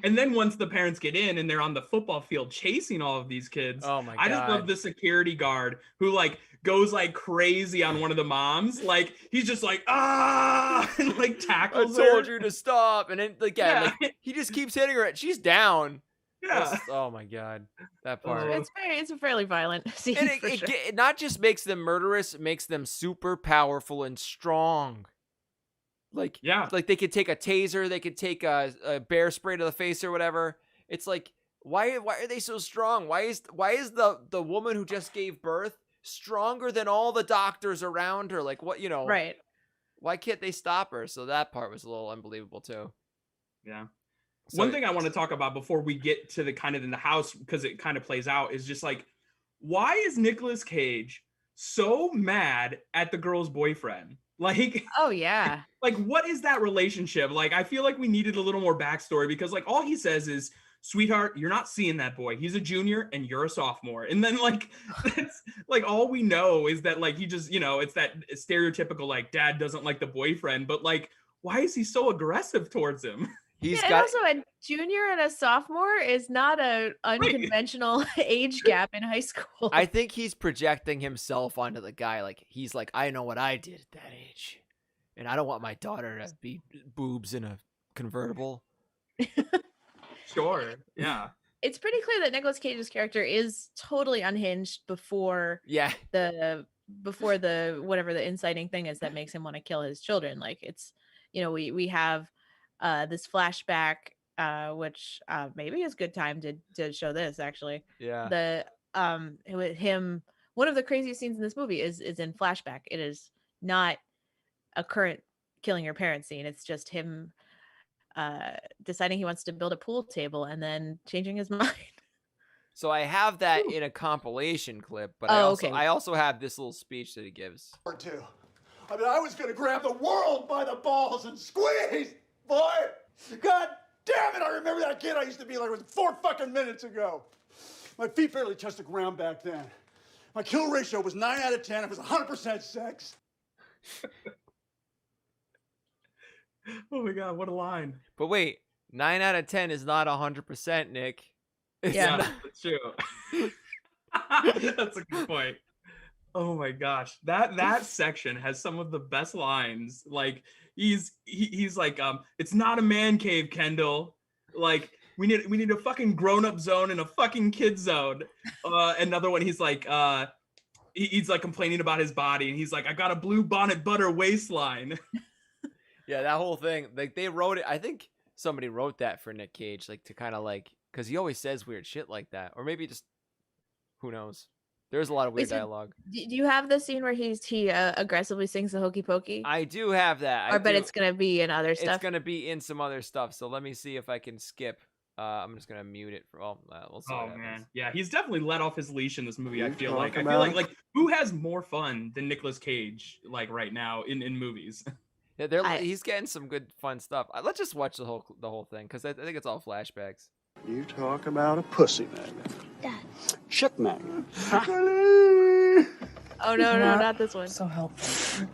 And then once the parents get in and they're on the football field chasing all of these kids, oh my God. I just love the security guard who like goes like crazy on one of the moms. Like he's just like, and like tackles her. I told you to stop. And then like, like, he just keeps hitting her. She's down. Yeah. Oh my God. That part. It's a fairly violent scene. And it not just makes them murderous, it makes them super powerful and strong. Like, like they could take a taser, they could take a bear spray to the face or whatever. It's like, why are they so strong? Why is the woman who just gave birth stronger than all the doctors around her? Like, what, you know? Right. Why can't they stop her? So that part was a little unbelievable too. Yeah. So, one thing I want to talk about before we get to the kind of in the house, because it kind of plays out, is just like, why is Nicolas Cage so mad at the girl's boyfriend? Like, oh yeah, like what is that relationship? Like, I feel like we needed a little more backstory because like all he says is, sweetheart, you're not seeing that boy. He's a junior and you're a sophomore. And then like, that's like all we know is that like, he just, you know, it's that stereotypical, like dad doesn't like the boyfriend, but like, why is he so aggressive towards him? And also a junior and a sophomore is not a unconventional age gap in high school. I think he's projecting himself onto the guy. Like he's like, I know what I did at that age, and I don't want my daughter to be boobs in a convertible. Sure, yeah. It's pretty clear that Nicolas Cage's character is totally unhinged before the whatever the inciting thing is that makes him want to kill his children. Like it's, you know, we have this flashback, which maybe is a good time to show this actually. Yeah. With him, one of the craziest scenes in this movie is in flashback. It is not a current killing your parents scene. It's just him deciding he wants to build a pool table and then changing his mind. So I have that in a compilation clip, but I also have this little speech that he gives. Or two. I mean, I was gonna grab the world by the balls and squeeze. Boy, God damn it, I remember that kid I used to be like it was 4 fucking minutes ago. My feet barely touched the ground back then. My kill ratio was 9 out of 10. It was 100% sex. Oh my God, what a line. But wait, 9 out of 10 is not 100%, Nick. Yeah, that's true. That's a good point. Oh my gosh, that section has some of the best lines. Like he's like, it's not a man cave, Kendall. Like We need a fucking grown-up zone and a fucking kid zone. Another one, he's like, he's like complaining about his body, and he's like, I got a blue bonnet butter waistline. Yeah, that whole thing, like they wrote it. I think somebody wrote that for Nick Cage, like to kind of like, because he always says weird shit like that, or maybe just who knows. There's a lot of weird dialogue. Do you have the scene where he aggressively sings the Hokey Pokey? I do have that. But it's gonna be in other stuff. It's gonna be in some other stuff. So let me see if I can skip. I'm just gonna mute it for all. We'll see. Oh man, yeah, he's definitely let off his leash in this movie. I feel like who has more fun than Nicolas Cage like right now in movies? Yeah, he's getting some good fun stuff. Let's just watch the whole thing because I think it's all flashbacks. You talk about a pussy magnet. Dad. Shit magnet. Oh no, not this one. So helpful.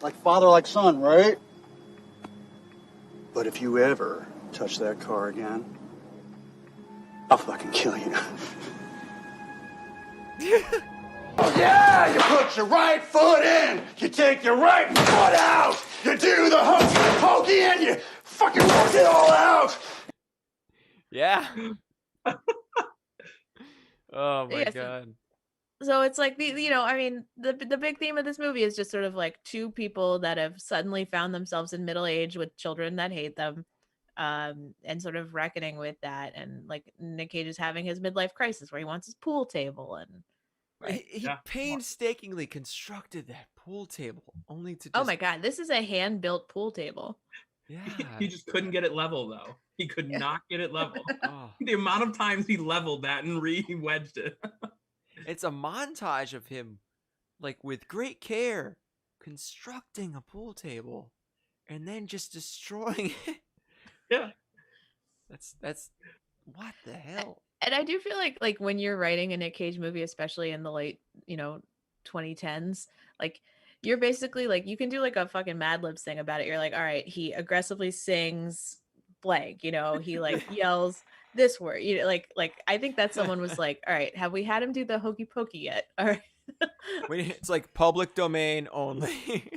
Like father, like son, right? But if you ever touch that car again, I'll fucking kill you. Yeah, you put your right foot in, you take your right foot out, you do the hokey pokey and you fucking work it all out. Yeah. Oh my Yes. god. So it's like the big theme of this movie is just sort of like two people that have suddenly found themselves in middle age with children that hate them, and sort of reckoning with that. And like Nick Cage is having his midlife crisis where he wants his pool table, and He painstakingly constructed that pool table only to. oh my god, this is a hand built pool table. Yeah. He just couldn't get it level though. He could not get it level. Oh. The amount of times he leveled that and re-wedged it. It's a montage of him, like with great care, constructing a pool table, and then just destroying it. Yeah. That's what the hell. And I do feel like when you're writing a Nick Cage movie, especially in the late 2010s, like you're basically like you can do like a fucking Mad Libs thing about it. You're like, all right, he aggressively sings blank, he like yells this word, like I think that someone was like, all right, have we had him do the Hokey Pokey yet? All right. It's like public domain only.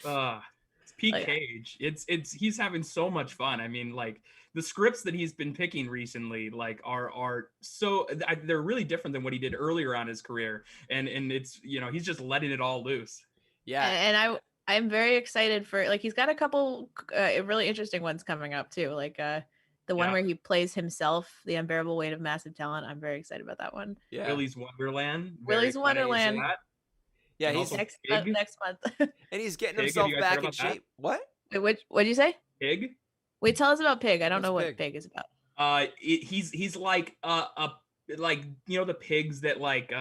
It's Pete Cage. It's he's having so much fun. I mean, like the scripts that he's been picking recently, like are so they're really different than what he did earlier on his career, and it's he's just letting it all loose. Yeah, and I'm very excited for like he's got a couple really interesting ones coming up too, like the one where he plays himself, The Unbearable Weight of Massive Talent. I'm very excited about that one. Yeah, Willy's Wonderland. Willy's Wonderland. Yeah, he's next month. And he's getting Pig, himself have you guys back heard in about that? shape. What? What'd you say? Pig. Wait, tell us about Pig. I don't know what Pig? Pig is about. He's like like the pigs that like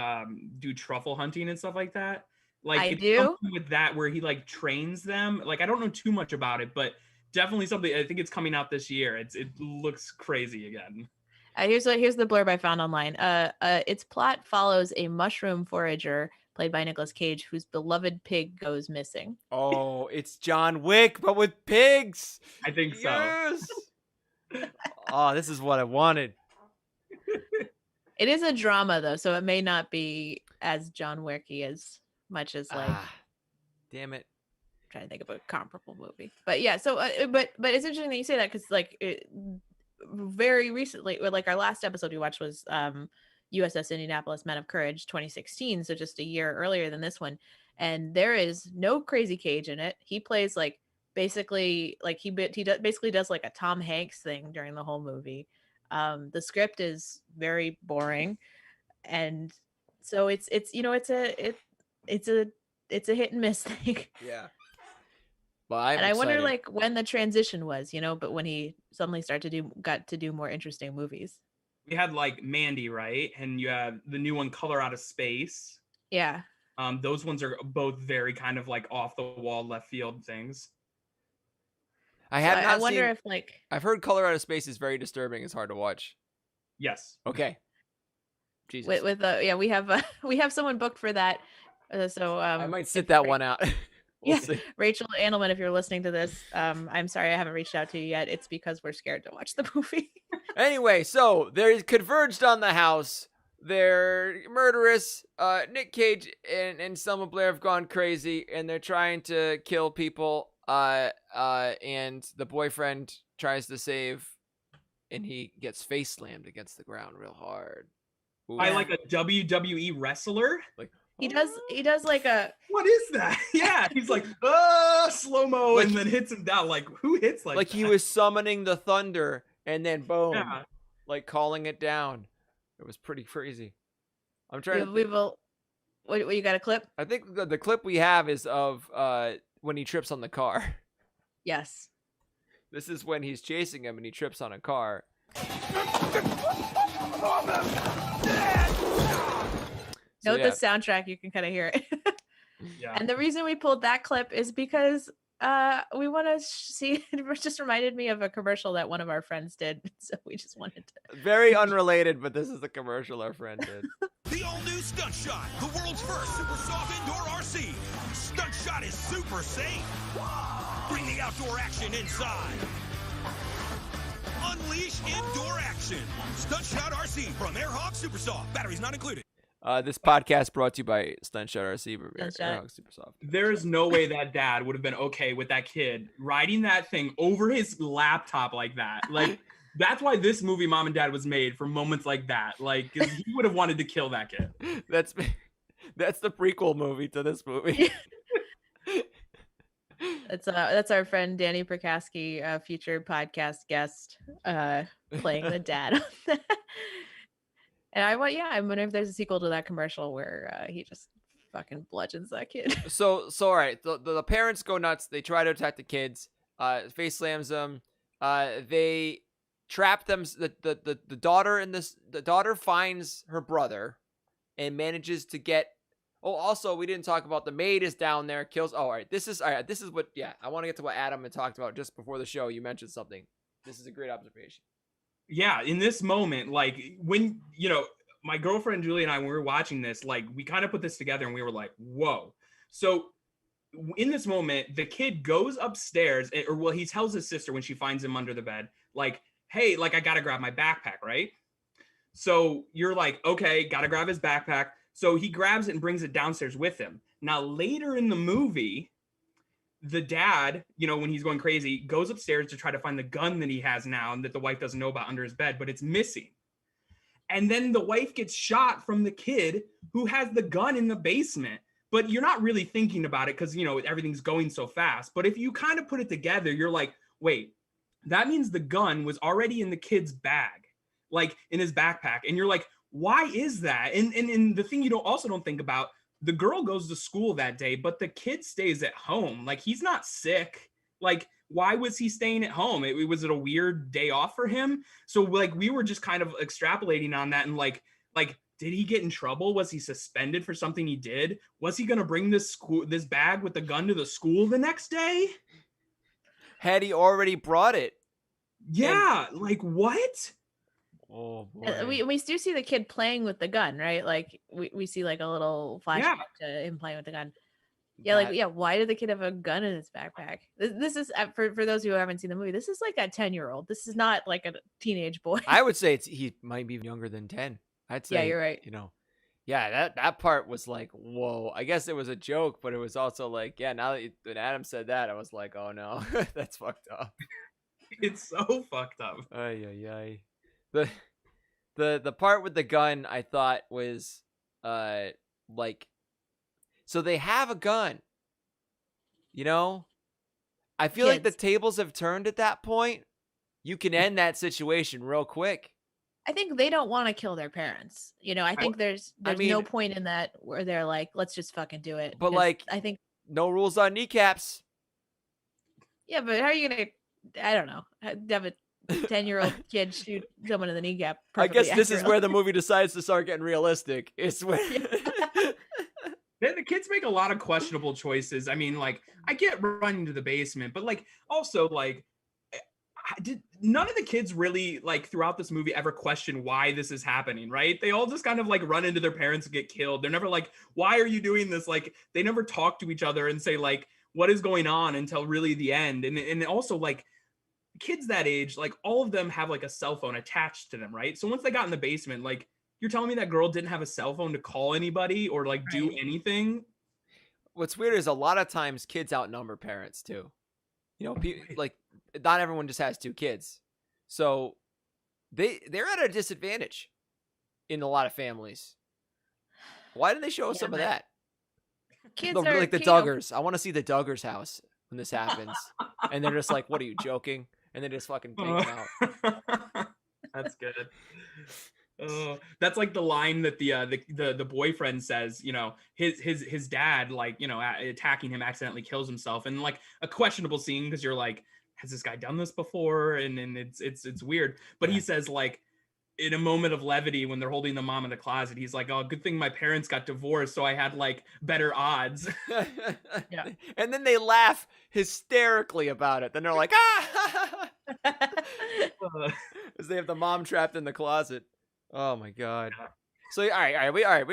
do truffle hunting and stuff like that. Like I do with that where he like trains them. Like I don't know too much about it, but definitely something. I think it's coming out this year. It looks crazy again. Here's the blurb I found online. Its plot follows a mushroom forager played by Nicolas Cage whose beloved pig goes missing. Oh, it's John Wick, but with pigs. I think so. Yes. Oh, this is what I wanted. It is a drama though, so it may not be as John Wicky as much as like. Damn it. I'm trying to think of a comparable movie, but yeah. So, but it's interesting that you say that because like very recently, like our last episode we watched was USS Indianapolis Men of Courage 2016, so just a year earlier than this one, and there is no Crazy Cage in it. He plays like basically like he basically does like a Tom Hanks thing during the whole movie. The script is very boring, and so it's a hit and miss thing. Yeah. Well, I wonder like when the transition was, but when he suddenly got to do more interesting movies. We had like Mandy, right? And you have the new one, Color Out of Space. Yeah. Those ones are both very kind of like off the wall, left field things. I wonder if like I've heard Color Out of Space is very disturbing. It's hard to watch. Yes. Okay. Jesus. We have someone booked for that. So I might sit that one out. We'll see. Rachel Andelman, if you're listening to this, I'm sorry I haven't reached out to you yet. It's because we're scared to watch the movie. Anyway, so they're converged on the house. They're murderous. Nick Cage and Selma Blair have gone crazy, and they're trying to kill people. and the boyfriend tries to save, and he gets face slammed against the ground real hard. By like a WWE wrestler. Like He does like a What is that? Yeah, he's like slow mo, and then hits him down. Like who hits like that? he was summoning the thunder, and then boom, Yeah. like calling it down. It was pretty crazy. I'm trying to. we will. What you got a clip? I think the clip we have is of when he trips on the car. Yes. This is when he's chasing him and he trips on a car. Note the soundtrack, you can kind of hear it. Yeah. And the reason we pulled that clip is because we want to see, it just reminded me of a commercial that one of our friends did. So we just wanted to. Very unrelated, but this is the commercial our friend did. The all-new Stunt Shot, the world's first super soft indoor RC. Stunt Shot is super safe. Bring the outdoor action inside. Unleash indoor action. Stunt Shot RC from Airhawk Super Soft. Batteries not included. This podcast brought to you by Stunt Shot RC. Super soft. There's no way that dad would have been okay with that kid riding that thing over his laptop like that. Like, that's why this movie, Mom and Dad, was made for moments like that. Like, 'cause he would have wanted to kill that kid. That's the prequel movie to this movie. That's our friend Danny Prakaski, future podcast guest, playing the dad. And I wonder if there's a sequel to that commercial where he just fucking bludgeons that kid. So all right, the parents go nuts. They try to attack the kids. Face slams them. They trap them. The daughter the daughter finds her brother, and manages to get. Oh, also we didn't talk about the maid is down there. Kills. Oh, all right. This is what. Yeah, I want to get to what Adam had talked about just before the show. You mentioned something. This is a great observation. Yeah, in this moment, like when, my girlfriend Julie and I, when we were watching this, like we kind of put this together and we were like, whoa. So in this moment, the kid goes upstairs, he tells his sister when she finds him under the bed, like, hey, like I got to grab my backpack, right? So you're like, okay, got to grab his backpack. So he grabs it and brings it downstairs with him. Now, later in the movie, the dad, when he's going crazy, goes upstairs to try to find the gun that he has now and that the wife doesn't know about under his bed, but it's missing. And then the wife gets shot from the kid who has the gun in the basement. But you're not really thinking about it because, everything's going so fast. But if you kind of put it together, you're like, wait, that means the gun was already in the kid's bag, like in his backpack. And you're like, why is that? And the thing you don't think about, the girl goes to school that day, but the kid stays at home. Like, he's not sick. Like, why was he staying at home? Was it a weird day off for him? So, like, we were just kind of extrapolating on that and like, did he get in trouble? Was he suspended for something he did? Was he going to bring this bag with the gun to the school the next day? Had he already brought it? Yeah, like what? Oh boy. We do see the kid playing with the gun, right? Like we see like a little flashback to him playing with the gun. Yeah, why did the kid have a gun in his backpack? This is for those who haven't seen the movie. This is like a 10-year-old. This is not like a teenage boy. I would say he might be younger than 10. I'd say. Yeah, you're right. Yeah, that part was like, whoa. I guess it was a joke, but it was also like, yeah. Now that when Adam said that, I was like, oh no, that's fucked up. It's so fucked up. Ay. The part with the gun I thought was like, so they have a gun, I feel like the tables have turned at that point. You can end that situation real quick. I think they don't want to kill their parents. I think there's no point in that where they're like, let's just fucking do it. But like, I think no rules on kneecaps. Yeah, but how are you gonna? I don't know. Have a 10-year-old kid shoot someone in the kneecap. I guess this is where the movie decides to start getting realistic. It's when the kids make a lot of questionable choices. I mean, like, I get running to the basement, but like, also like, none of the kids really like throughout this movie ever question why this is happening, right? They all just kind of like run into their parents and get killed. They're never like, why are you doing this? Like, they never talk to each other and say like, what is going on until really the end. And also like, kids that age, like all of them have like a cell phone attached to them, right? So once they got in the basement, like, you're telling me that girl didn't have a cell phone to call anybody or like do anything? What's weird is a lot of times kids outnumber parents too. like not everyone just has 2 kids, so they're at a disadvantage in a lot of families. Why didn't they show us some of that? Kids The, are like the you know, Duggars. I want to see the Duggars' house when this happens, and they're just like, "What are you joking?" And they just fucking take them out. That's good. That's like the line that the boyfriend says. His dad, like, attacking him, accidentally kills himself, and like a questionable scene because you're like, has this guy done this before? And it's weird. But he says, like, in a moment of levity when they're holding the mom in the closet, he's like, "Oh, good thing my parents got divorced, so I had like better odds." Yeah. And then they laugh hysterically about it. Then they're like, "Ah!" As they have the mom trapped in the closet. Oh my god. So all right.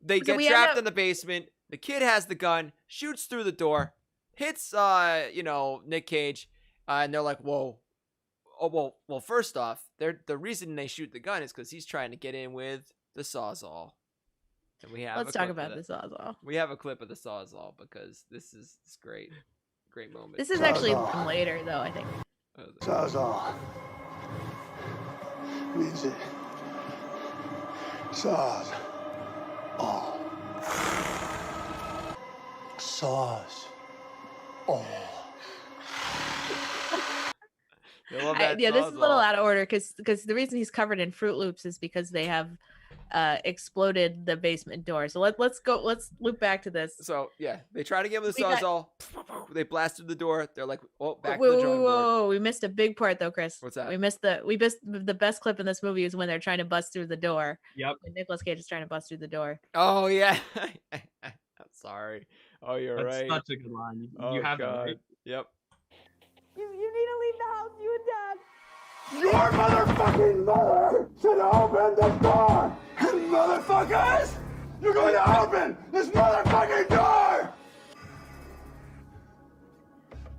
They get trapped in the basement. The kid has the gun, shoots through the door, hits Nick Cage, and they're like, "Whoa." Oh, well, first off, the reason they shoot the gun is because he's trying to get in with the Sawzall. And let's talk about the Sawzall. We have a clip of the Sawzall because this is great. Great moment. This is actually later, though, I think. Sawzall. Means it. Saws. Oh. Saws. Oh. This is a little out of order because the reason he's covered in Fruit Loops is because they have exploded the basement door. So let's loop back to this. So yeah, they try to get with the Sawzall. They blast through the door. They're like, "Oh, back to the drawing board." Whoa! We missed a big part though, Chris. What's that? We missed the best clip in this movie is when they're trying to bust through the door. Yep. When Nicolas Cage is trying to bust through the door. Oh yeah. I'm sorry. Oh, you're That's right. such a good line. Oh, You have God. that, right? Yep. You need to leave the house, you and Dad. Your motherfucking mother should open the door! Motherfuckers! You're going to open this motherfucking door!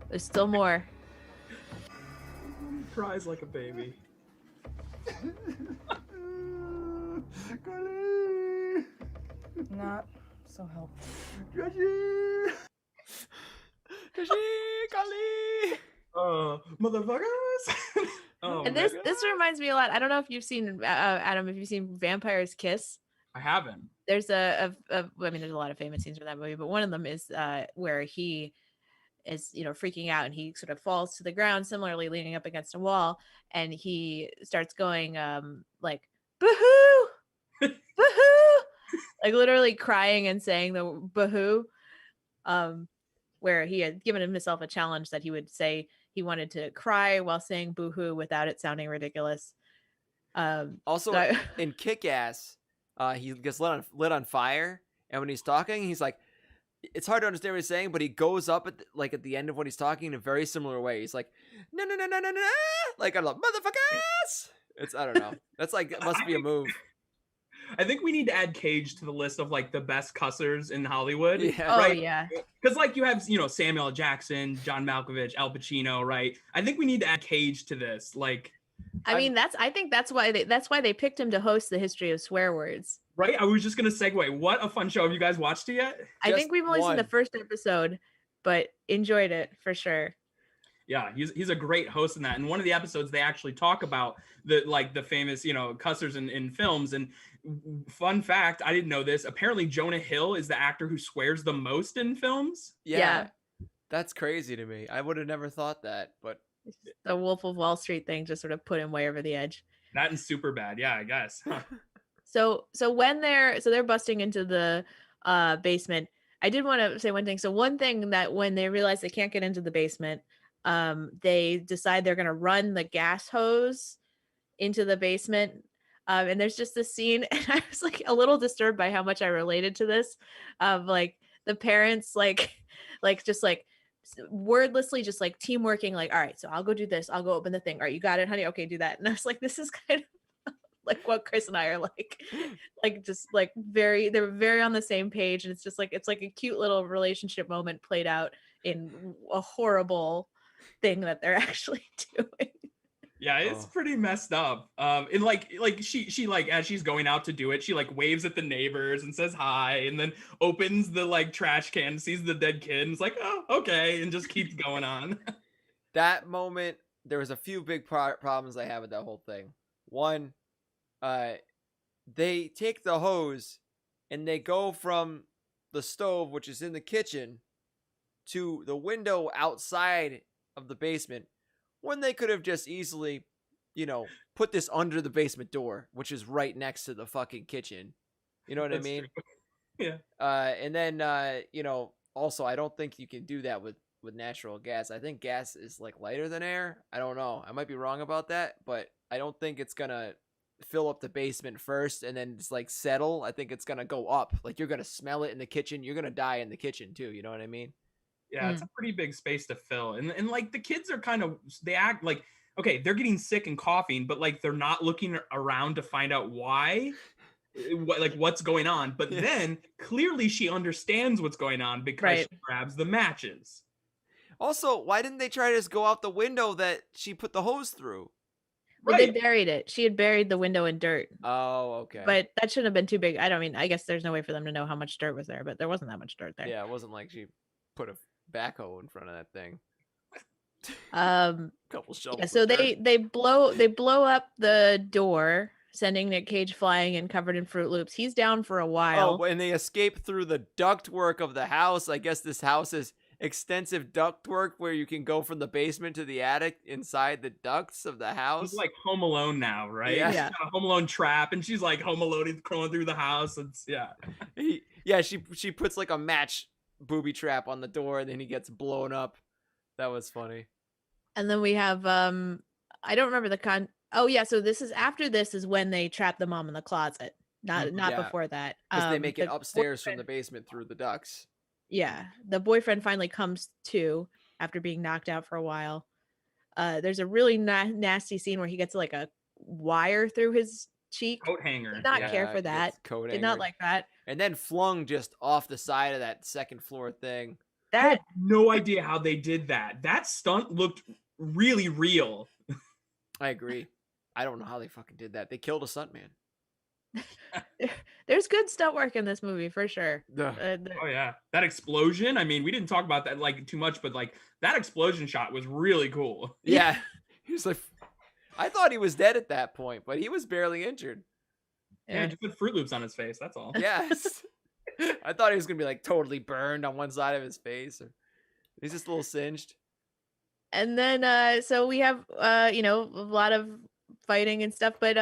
There's still more. Cries like a baby. Kali! Not so helpful. Kashi! Kali! Motherfuckers! And this reminds me a lot. I don't know if you've seen Adam. If you've seen Vampire's Kiss. I haven't. There's there's a lot of famous scenes from that movie, but one of them is where he is freaking out and he sort of falls to the ground, similarly leaning up against a wall, and he starts going like boo-hoo, boo-hoo, like literally crying and saying the boo-hoo, where he had given himself a challenge that he would say he wanted to cry while saying boo-hoo without it sounding ridiculous. Also, in Kick-Ass, he gets lit on fire, and when he's talking, he's like, it's hard to understand what he's saying, but he goes up at the end of what he's talking in a very similar way. He's like, no, like, I love motherfuckers. I don't know. That's like, it must be a move. I think we need to add Cage to the list of like the best cussers in Hollywood. Yeah. Right? Oh yeah. Because like you have, Samuel L. Jackson, John Malkovich, Al Pacino, right? I think we need to add Cage to this. Like, I think that's why they picked him to host the History of Swear Words. Right? I was just gonna segue. What a fun show. Have you guys watched it yet? I think we've only seen the first episode, but enjoyed it for sure. Yeah, he's a great host in that. And one of the episodes they actually talk about the famous, cussers in films. And fun fact, I didn't know this. Apparently Jonah Hill is the actor who swears the most in films. Yeah. That's crazy to me. I would have never thought that, but The Wolf of Wall Street thing just sort of put him way over the edge. That and Superbad, yeah, I guess. Huh. So when they're busting into the basement, I did want to say one thing. So one thing that when they realize they can't get into the basement, they decide they're going to run the gas hose into the basement. And there's just this scene, and I was like a little disturbed by how much I related to this, of like the parents just wordlessly just like teamworking, like, all right, so I'll go do this, I'll go open the thing, all right, you got it, honey, okay, do that. And I was like, this is kind of like what Chris and I are like just like they're very on the same page, and it's like a cute little relationship moment played out in a horrible thing that they're actually doing. Yeah, it's Oh. pretty messed up. And like she like as she's going out to do it, she like waves at the neighbors and says hi, and then opens the like trash can, sees the dead kid, and is like, oh, okay, and just keeps going on. That moment, there was a few big problems I had with that whole thing. One, they take the hose and they go from the stove, which is in the kitchen, to the window outside of the basement, when they could have just easily, put this under the basement door, which is right next to the fucking kitchen. You know what I That's mean? true. Yeah. And then, also, I don't think you can do that with natural gas. I think gas is like lighter than air. I don't know. I might be wrong about that, but I don't think it's gonna fill up the basement first and then just like settle. I think it's gonna go up. Like you're gonna smell it in the kitchen. You're gonna die in the kitchen too. You know what I mean? Yeah, it's a pretty big space to fill. And like the kids are they act like, okay, they're getting sick and coughing, but like they're not looking around to find out why, what's going on. But then clearly she understands what's going on because she grabs the matches. Also, why didn't they try to just go out the window that she put the hose through? Well, they buried it. She had buried the window in dirt. Oh, okay. But that shouldn't have been too big. I guess there's no way for them to know how much dirt was there, but there wasn't that much dirt there. Yeah, it wasn't like she put a backhoe in front of that thing. Couple shovels. Yeah, so they blow up the door, sending Nick Cage flying and covered in Fruit Loops. He's down for a while. Oh, and they escape through the ductwork of the house. I guess this house is extensive ductwork where you can go from the basement to the attic inside the ducts of the house. It's like Home Alone now, right? Yeah. She's got a Home Alone trap, and she's like Home Alone crawling through the house. She puts like a match booby trap on the door, and then he gets blown up. That was funny. And then we have I don't remember the oh yeah, so after this is when they trap the mom in the closet. Not before that. Because they make it upstairs from the basement through the ducts. Yeah, the boyfriend finally comes to after being knocked out for a while. There's a really nasty scene where he gets like a wire through his cheek. Coat hanger. Did not care for that. Did not like that. And then flung just off the side of that second floor thing. I had no idea how they did that. That stunt looked really real. I agree. I don't know how they fucking did that. They killed a stuntman. There's good stunt work in this movie for sure. Oh yeah, that explosion. I mean, we didn't talk about that like too much, but like that explosion shot was really cool. Yeah, he was like, I thought he was dead at that point, but he was barely injured. Yeah, just put Fruit Loops on his face. That's all. Yes, I thought he was gonna be like totally burned on one side of his face, or he's just a little singed. And then so we have a lot of fighting and stuff, but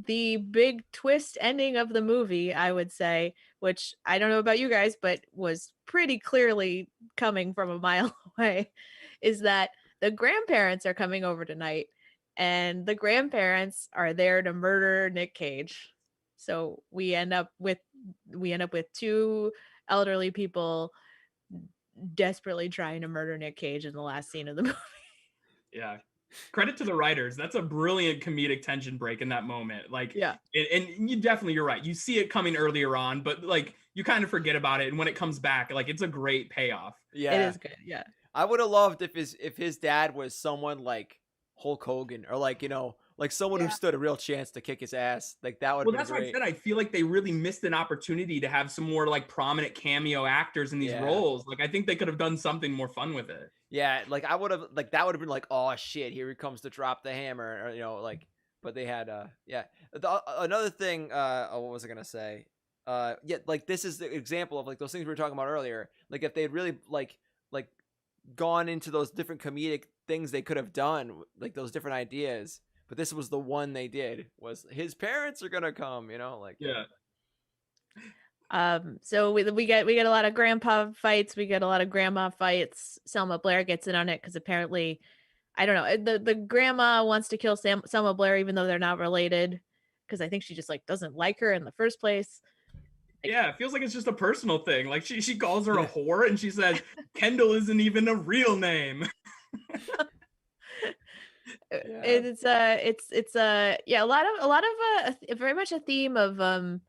the big twist ending of the movie, I would say, which I don't know about you guys, but was pretty clearly coming from a mile away, is that the grandparents are coming over tonight, and the grandparents are there to murder Nick Cage. So we end up with two elderly people desperately trying to murder Nick Cage in the last scene of the movie. Yeah. Credit to the writers. That's a brilliant comedic tension break in that moment. Like, yeah. And you're right. You see it coming earlier on, but like you kind of forget about it. And when it comes back, like it's a great payoff. Yeah. It is good. Yeah. I would have loved if his dad was someone like Hulk Hogan, or like, like someone who stood a real chance to kick his ass. Like that would have been great. Well, that's why I said I feel like they really missed an opportunity to have some more like prominent cameo actors in these roles. Like I think they could have done something more fun with it. Yeah, like I would have, like that would have been like, oh shit, here he comes to drop the hammer, or like. But they had, another thing. What was I gonna say? Like this is the example of like those things we were talking about earlier. Like if they had really like gone into those different comedic things they could have done, like those different ideas. But this was the one they did, was his parents are gonna come, like. Yeah. So we get a lot of grandpa fights, we get a lot of grandma fights. Selma Blair gets in on it because apparently, I don't know, the grandma wants to kill Selma Blair even though they're not related, because I think she just like doesn't like her in the first place. Yeah, it feels like it's just a personal thing. Like she calls her a whore, and she says Kendall isn't even a real name. It's a lot of very much a theme of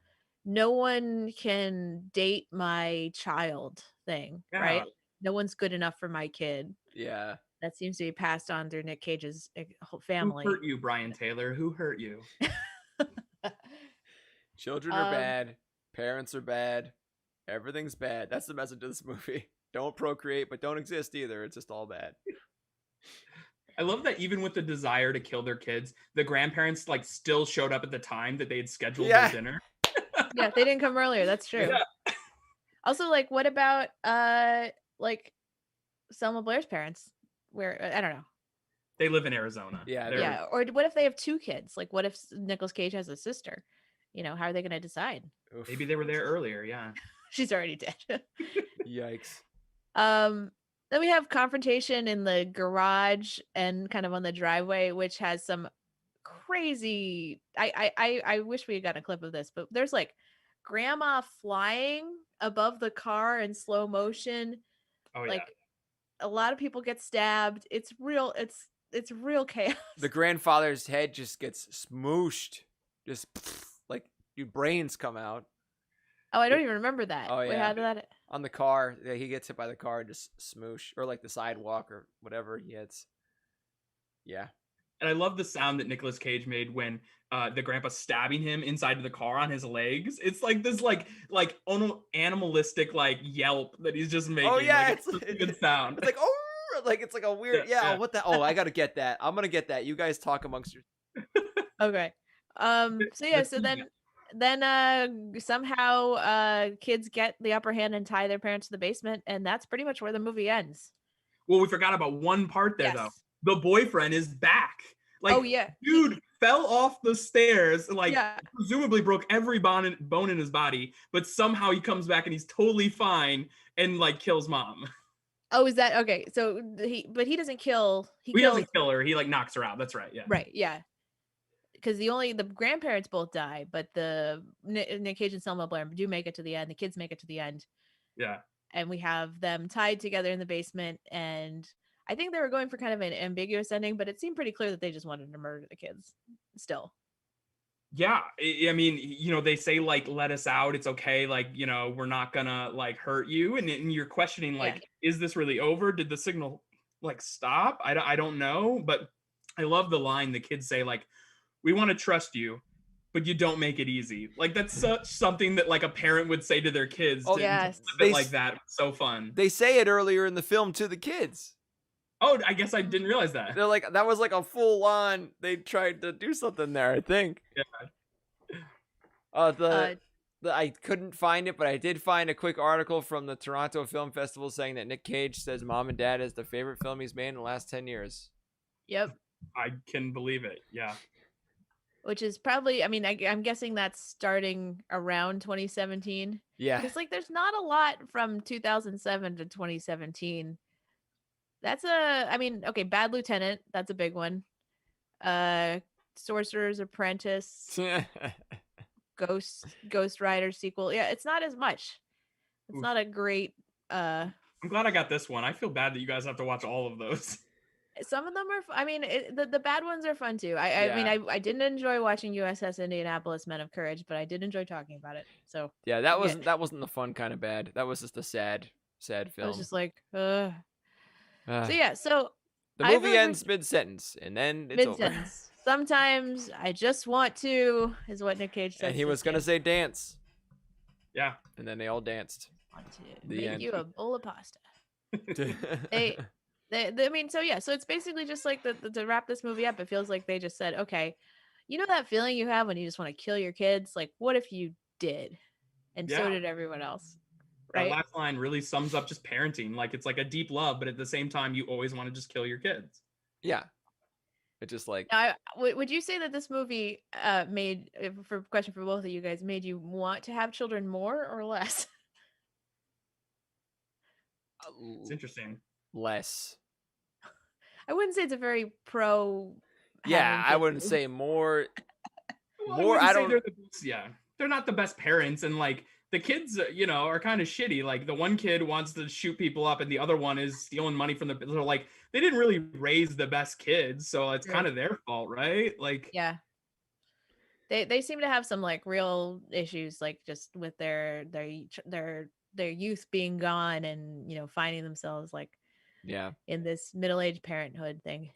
no one can date my child thing, right? No one's good enough for my kid. Yeah. that seems to be passed on through Nick Cage's whole Who family. hurt you, Brian Taylor? Who hurt you? Children are bad. Parents are bad. Everything's bad. That's the message of this movie. Don't procreate, but don't exist either. It's just all bad. I love that even with the desire to kill their kids, the grandparents like still showed up at the time that they had scheduled their dinner. Yeah, they didn't come earlier. That's true. Yeah. Also, like, what about like Selma Blair's parents? Where I don't know. They live in Arizona. Yeah, Yeah. Or what if they have two kids? Like, what if Nicolas Cage has a sister? You know, how are they going to decide? Oof. Maybe they were there earlier. Yeah. She's already dead. Yikes. Then we have confrontation in the garage and kind of on the driveway, which has some crazy. I wish we had gotten a clip of this, but there's like grandma flying above the car in slow motion. Oh yeah. Like a lot of people get stabbed. It's real. It's real chaos. The grandfather's head just gets smooshed. Just like your brains come out. Oh, I don't even remember that. Oh, Wait, yeah. how did that? On the car, yeah, he gets hit by the car, just smoosh, or like the sidewalk or whatever he hits. Yeah. And I love the sound that Nicolas Cage made when the grandpa stabbing him inside of the car on his legs. It's like this like animalistic like yelp that he's just making. Oh yeah, like, it's a good sound. It's like it's like a weird Yeah. What the? Oh, I gotta get that. I'm gonna get that. You guys talk amongst your. Okay. So yeah. So then somehow kids get the upper hand and tie their parents to the basement, and that's pretty much where the movie ends. Well, we forgot about one part there though. The boyfriend is back. Like, oh yeah, dude fell off the stairs, like presumably broke every bone in his body, but somehow he comes back and he's totally fine and like kills mom. Oh, is that okay? So he doesn't kill. He doesn't kill her. He like knocks her out. That's right. Yeah. Right. Yeah. Because the grandparents both die, but the Nick Cage and Selma Blair do make it to the end. The kids make it to the end. Yeah. And we have them tied together in the basement. And I think they were going for kind of an ambiguous ending, but it seemed pretty clear that they just wanted to murder the kids still. Yeah. I mean, you know, they say like, let us out. It's okay. Like, you know, we're not gonna like hurt you. And you're questioning like, is this really over? Did the signal like stop? I don't know. But I love the line the kids say like, we want to trust you, but you don't make it easy. Like that's such something that like a parent would say to their kids. Oh, yes. Like that. So fun. They say it earlier in the film to the kids. Oh, I guess I didn't realize that. They're like, that was like a full on. They tried to do something there, I think. Yeah. I couldn't find it, but I did find a quick article from the Toronto Film Festival saying that Nick Cage says Mom and Dad is the favorite film he's made in the last 10 years. Yep. I can believe it. Yeah. Which is probably, I mean, I'm guessing that's starting around 2017. Yeah. Because like there's not a lot from 2007 to 2017. That's I mean, okay, Bad Lieutenant, that's a big one. Sorcerer's Apprentice, Ghost Rider sequel. Yeah, it's not as much. It's not a great I'm glad I got this one. I feel bad that you guys have to watch all of those. Some of them are I mean, the bad ones are fun too. I mean, I didn't enjoy watching USS Indianapolis Men of Courage, but I did enjoy talking about it. So yeah, that wasn't the fun kind of bad. That was just a sad film. I was just like, so yeah, so the movie ends mid-sentence, and then it's over. Sometimes I just want to, is what Nick Cage said. And he was gonna say dance. Yeah. And then they all danced. Want to make you a bowl of pasta. I mean, so yeah, so it's basically just like to wrap this movie up. It feels like they just said, okay, you know that feeling you have when you just want to kill your kids? Like, what if you did? And so did everyone else. Right? That last line really sums up just parenting. Like it's like a deep love, but at the same time, you always want to just kill your kids. Yeah. It's just like. Now, would you say that this movie made, for question for both of you guys, made you want to have children more or less? It's interesting. Less. I wouldn't say it's a very pro. Yeah, I wouldn't say more. Well, I don't. They're not the best parents, and like the kids, you know, are kind of shitty. Like the one kid wants to shoot people up, and the other one is stealing money from the. So like they didn't really raise the best kids, so it's kind of their fault, right? Like yeah. They seem to have some like real issues, like just with their youth being gone, and you know finding themselves like Yeah. in this middle-aged parenthood thing.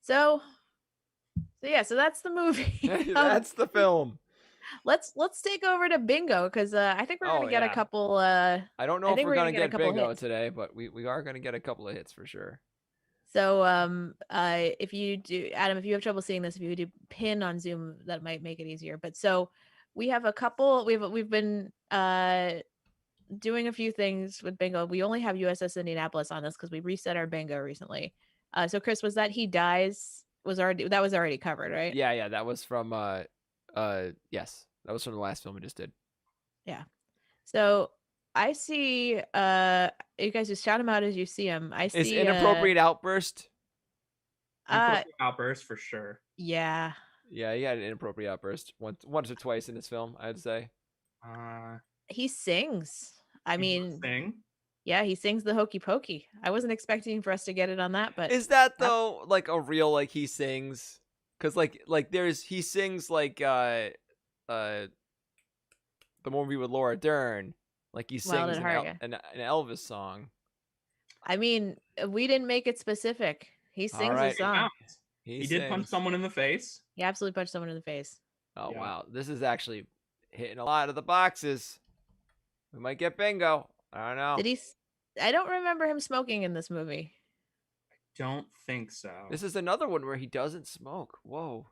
So that's the movie. That's the film. Let's take over to bingo because I think we're Oh, gonna get a yeah. couple. I don't know I if think we're we're gonna gonna get a get couple bingo hits. today, but we are gonna get a couple of hits for sure. So if you do, Adam, if you have trouble seeing this, if you do pin on Zoom, that might make it easier. But so we have a couple. We've been doing a few things with bingo. We only have USS Indianapolis on this because we reset our bingo recently. So Chris, was that He Dies was already covered, right? Yeah, that was from yes, that was from the last film we just did. Yeah. So I see you guys just shout them out as you see them. I see Is Inappropriate Outburst? Inappropriate outburst for sure. Yeah. Yeah, he had an inappropriate outburst once or twice in this film, I'd say. He sings. I mean, sing. yeah, he sings the Hokey Pokey. I wasn't expecting for us to get it on that, but Is that though like a real like he sings? Cause like he sings like the movie with Laura Dern, like he Wild sings at Heart, an Elvis song. I mean, we didn't make it specific. He sings right. a song. He did punch someone in the face. He absolutely punched someone in the face. Oh Yeah. wow, this is actually hitting a lot of the boxes. We might get bingo. I don't know. Did he? I don't remember him smoking in this movie. Don't think so. This is another one where he doesn't smoke. Whoa.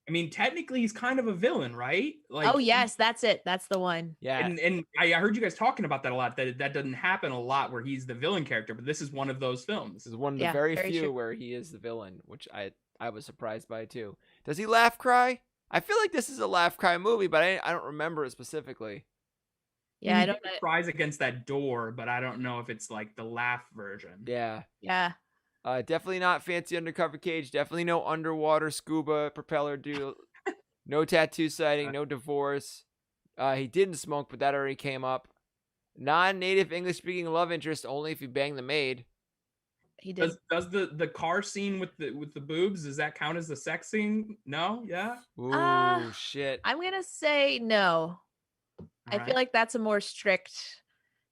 I mean, technically, he's kind of a villain, right? Like, Oh yes, that's it. That's the one. Yeah. And I heard you guys talking about that a lot. That doesn't happen a lot where he's the villain character, but this is one of those films. This is one of the Yeah, very very few true. where he is the villain, which I was surprised by too. Does he laugh cry? I feel like this is a laugh cry movie, but I don't remember it specifically. Yeah, I He don't know. cries against that door, but I don't know if it's like the laugh version. Yeah. Yeah. Definitely not fancy undercover cage. Definitely no underwater scuba propeller deal. No tattoo sighting. No divorce. He didn't smoke, but that already came up. Non-native English-speaking love interest only if you bang the maid. He did. Does the car scene with the boobs, does that count as the sex scene? No? Yeah? Ooh, shit. I'm gonna say no. I feel like that's a more strict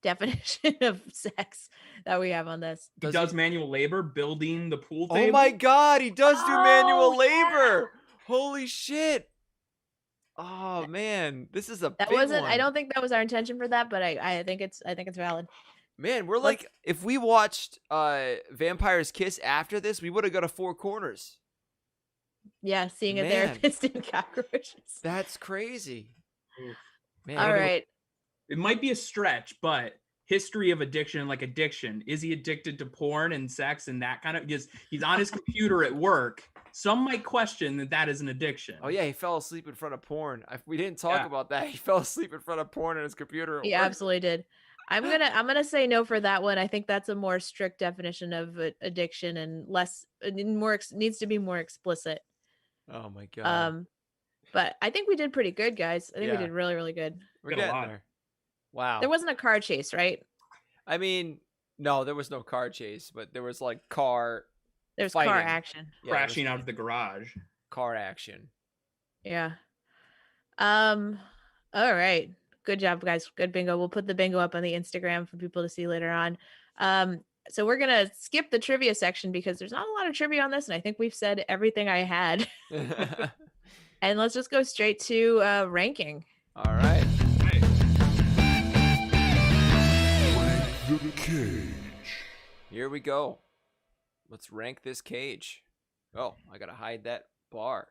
definition of sex that we have on this. He does manual labor building the pool Oh table. my god, he does do manual Oh, labor. Holy shit. Oh man, this is a That big wasn't. one. I don't think that was our intention for that, but I think it's valid. Man, we're Let's- like, if we watched Vampire's Kiss after this, we would have got a Four Corners. Yeah, seeing a Man. therapist in cockroaches. That's crazy. Oof. Man, All right. It might be a stretch, but history of addiction, like addiction. Is he addicted to porn and sex and that kind of? Because he's on his computer at work. Some might question that is an addiction. Oh yeah, he fell asleep in front of porn. We didn't talk Yeah. about that. He fell asleep in front of porn on his computer. at He work. absolutely did. I'm gonna say no for that one. I think that's a more strict definition of addiction and less needs to be more explicit. Oh my god. But I think we did pretty good, guys. I think Yeah. we did really, really good. We're Got a getting lot. there. Wow. There wasn't a car chase, right? I mean, no, there was no car chase, but there was like car There's fighting. car action. Yeah, there was Crashing out of the garage. car action. Yeah. All right. Good job, guys. Good bingo. We'll put the bingo up on the Instagram for people to see later on. So we're gonna skip the trivia section because there's not a lot of trivia on this, and I think we've said everything I had. And let's just go straight to ranking. All right. The cage. Here we go. Let's rank this cage. Oh, I gotta hide that bar.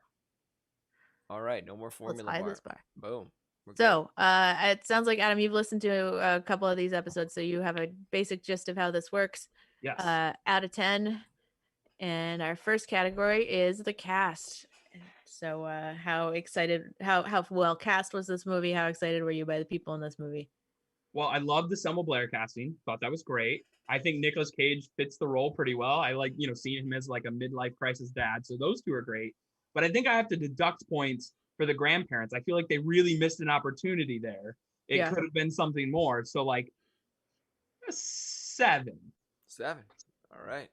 All right, no more Let's formula hide bar. this bar. Boom. We're good. So it sounds like, Adam, you've listened to a couple of these episodes, so you have a basic gist of how this works. Yes. Out of 10. And our first category is the cast. So how excited, how well cast was this movie? How excited were you by the people in this movie? Well, I love the Selma Blair casting. Thought that was great. I think Nicolas Cage fits the role pretty well. I like, seeing him as like a midlife crisis dad. So those two are great. But I think I have to deduct points for the grandparents. I feel like they really missed an opportunity there. It Yeah. could have been something more. So like a 7. 7. All right.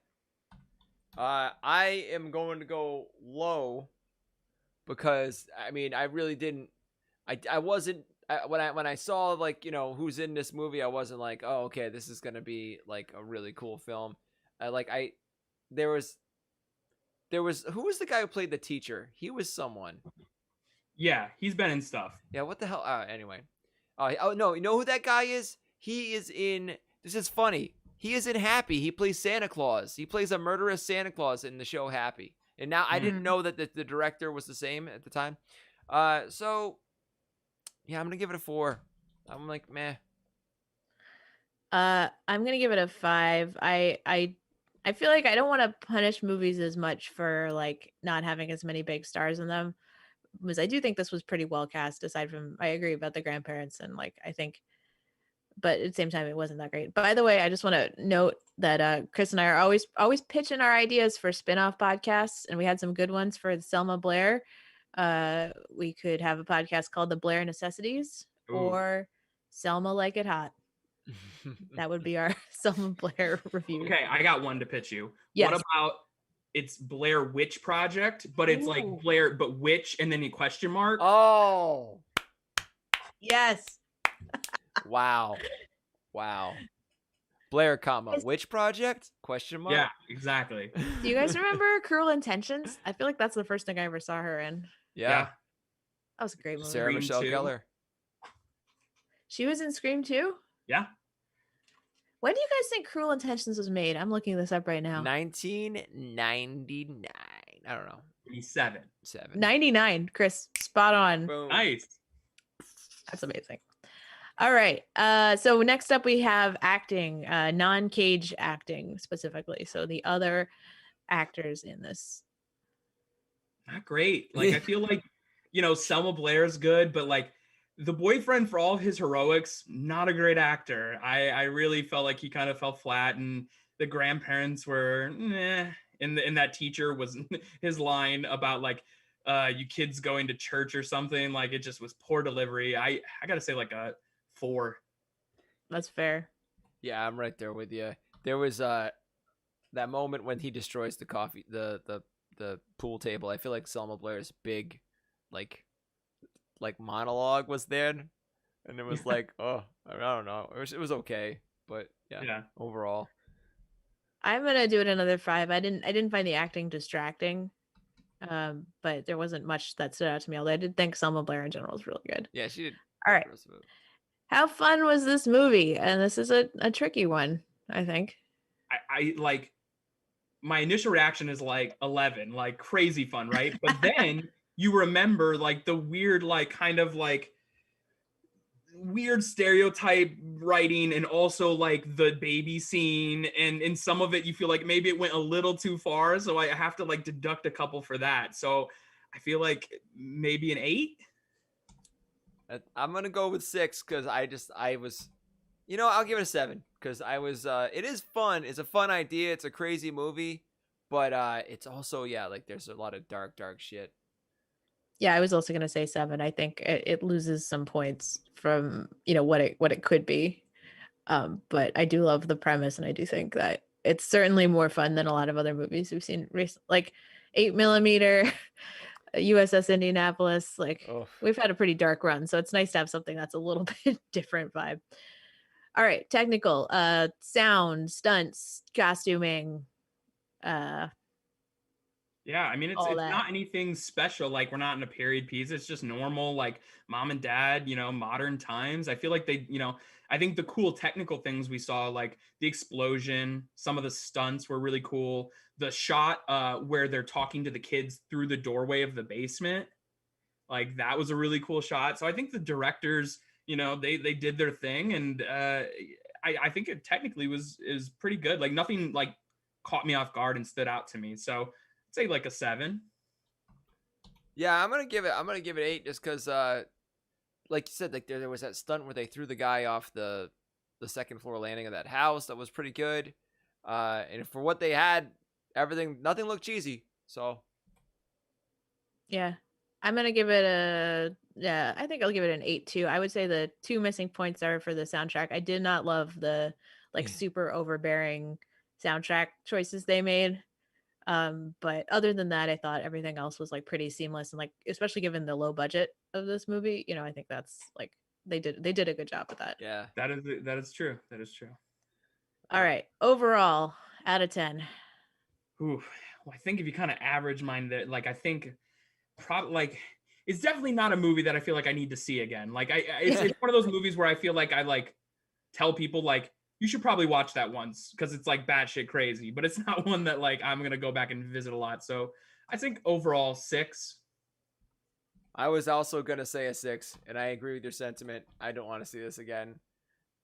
I am going to go low because I mean I really didn't. I wasn't when I saw like who's in this movie. I wasn't like, oh okay, this is gonna be like a really cool film. There was who was the guy who played the teacher? He was someone. Yeah, he's been in stuff. Yeah, what the hell? Anyway. Oh no, you know who that guy is? He is in. This is funny. He is in Happy. He plays Santa Claus. He plays a murderous Santa Claus in the show Happy. And now I didn't know that the director was the same at the time. So yeah, I'm gonna give it a 4. I'm like, meh. I'm gonna give it a 5. I feel like I don't want to punish movies as much for like not having as many big stars in them, because I do think this was pretty well cast. Aside from, I agree about the grandparents and like I think, but at the same time it wasn't that great. By the way, I just want to note that Chris and I are always pitching our ideas for spin-off podcasts, and we had some good ones for Selma Blair. We could have a podcast called The Blair Necessities or Selma Like It Hot. That would be our Selma Blair review. Okay, I got one to pitch you. Yes. What about it's Blair Witch Project, but it's like Blair but witch and then a question mark? Oh. Yes. Wow. Blair, comma, Witch Project? Question mark? Yeah, exactly. Do you guys remember Cruel Intentions? I feel like that's the first thing I ever saw her in. Yeah. That was a great movie. Sarah Scream Michelle 2. Gellar. She was in Scream 2? Yeah. When do you guys think Cruel Intentions was made? I'm looking this up right now. 1999. I don't know. 87. 99, Chris. Spot on. Boom. Nice. That's amazing. All right. So next up we have acting, non-cage acting specifically. So the other actors in this. Not great. Like I feel like, Selma Blair's good, but like the boyfriend, for all of his heroics, not a great actor. I really felt like he kind of fell flat, and the grandparents were and that teacher was his line about like you kids going to church or something, like it just was poor delivery. I gotta say like a 4. That's fair. Yeah, I'm right there with you. There was that moment when he destroys the coffee the pool table. I feel like Selma Blair's big like monologue was there, and it was like, oh, I don't know. It was okay, but yeah. Overall, I'm gonna do it another 5. I didn't find the acting distracting, but there wasn't much that stood out to me. Although I did think Selma Blair in general was really good. Yeah, she did. All right. How fun was this movie? And this is a tricky one, I think. I like, my initial reaction is like 11, like crazy fun, right? But then you remember like the weird, like kind of like weird stereotype writing, and also like the baby scene, and in some of it you feel like maybe it went a little too far, so I have to like deduct a couple for that. So I feel like maybe an 8. I'm gonna go with 6 because I was, I'll give it a 7 because I was. It is fun. It's a fun idea. It's a crazy movie, but it's also like there's a lot of dark shit. Yeah, I was also going to say 7. I think it loses some points from, what it could be. But I do love the premise, and I do think that it's certainly more fun than a lot of other movies we've seen recently, like 8mm, USS Indianapolis. Like we've had a pretty dark run, so it's nice to have something that's a little bit different vibe. All right, technical, sound, stunts, costuming, yeah, I mean, it's not anything special. Like, we're not in a period piece. It's just normal, like mom and dad, modern times. I feel like they, I think the cool technical things we saw, like the explosion, some of the stunts were really cool. The shot where they're talking to the kids through the doorway of the basement, like that was a really cool shot. So I think the directors, they did their thing, and I think it technically is pretty good. Like nothing like caught me off guard and stood out to me. So I'd say like a 7. Yeah, I'm gonna give it 8 just because, like you said, like there was that stunt where they threw the guy off the second floor landing of that house. That was pretty good, and for what they had, nothing looked cheesy. So yeah, I'm gonna give it I think I'll give it an 8 too. I would say the 2 missing points are for the soundtrack. I did not love the super overbearing soundtrack choices they made. But other than that, I thought everything else was like pretty seamless, and like especially given the low budget of this movie, I think that's like they did a good job with that. Yeah, that is true. That is true. All right, overall, out of 10. Ooh, well, I think if you kind of average mine, that like I think probably like it's definitely not a movie that I feel like I need to see again. Like it's one of those movies where I feel like I like tell people like you should probably watch that once because it's like batshit crazy, but it's not one that like I'm gonna go back and visit a lot. So I think overall 6. I was also gonna say a 6, and I agree with your sentiment. I don't want to see this again.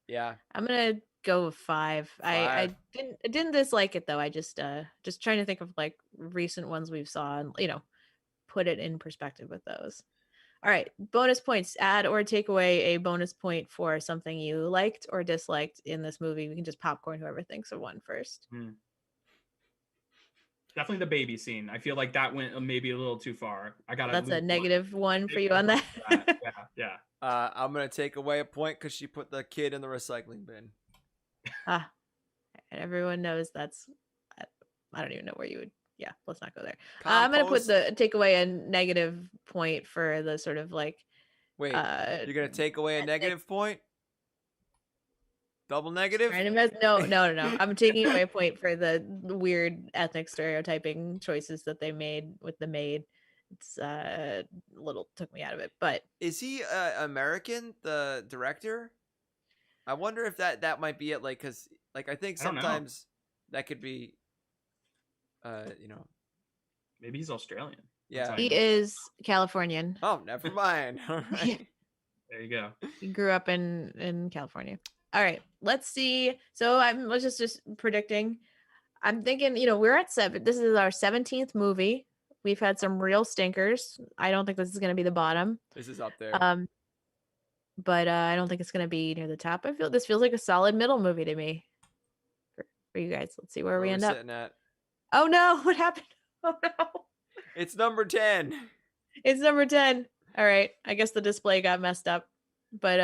Yeah, I'm gonna go with 5. I 5. didn't dislike it though. I just trying to think of like recent ones we've saw and put it in perspective with those. All right, bonus points. Add or take away a bonus point for something you liked or disliked in this movie. We can just popcorn whoever thinks of one first. Definitely the baby scene. I feel like that went maybe a little too far. That's a -1 for you on that. Yeah. I'm gonna take away a point because she put the kid in the recycling bin. And everyone knows that's. I don't even know where you would. Yeah, let's not go there. I'm gonna take away a negative point for the sort of like. Wait, you're gonna take away a negative point? Double negative? No. I'm taking away a point for the weird ethnic stereotyping choices that they made with the maid. It's little took me out of it, but is he American, the director? I wonder if that might be it. Like, cause like I think sometimes that could be, maybe he's Australian. Yeah, he is Californian. Oh, never mind. All right. There you go. He grew up in California. All right, let's see. So I'm just predicting. I'm thinking, we're at 7. This is our 17th movie. We've had some real stinkers. I don't think this is going to be the bottom. This is up there. But I don't think it's going to be near the top. This feels like a solid middle movie to me. For you guys, let's see where we end up. At? Oh no! What happened? Oh no! It's number 10. It's number 10. All right. I guess the display got messed up, but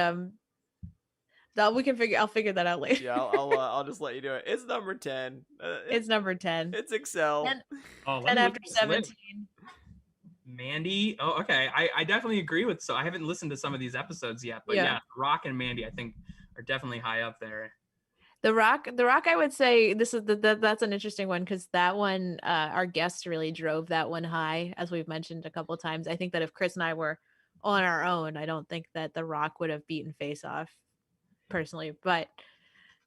I'll figure that out later. Yeah, I'll just let you do it. It's number 10. It's number 10. It's Excel. 10 after 17. Mandy. Oh, okay. I definitely agree with. So I haven't listened to some of these episodes yet, but yeah, Rock and Mandy I think are definitely high up there. The Rock, I would say this is that's an interesting one because that one, our guests really drove that one high, as we've mentioned a couple of times. I think that if Chris and I were on our own, I don't think that The Rock would have beaten Face Off personally, but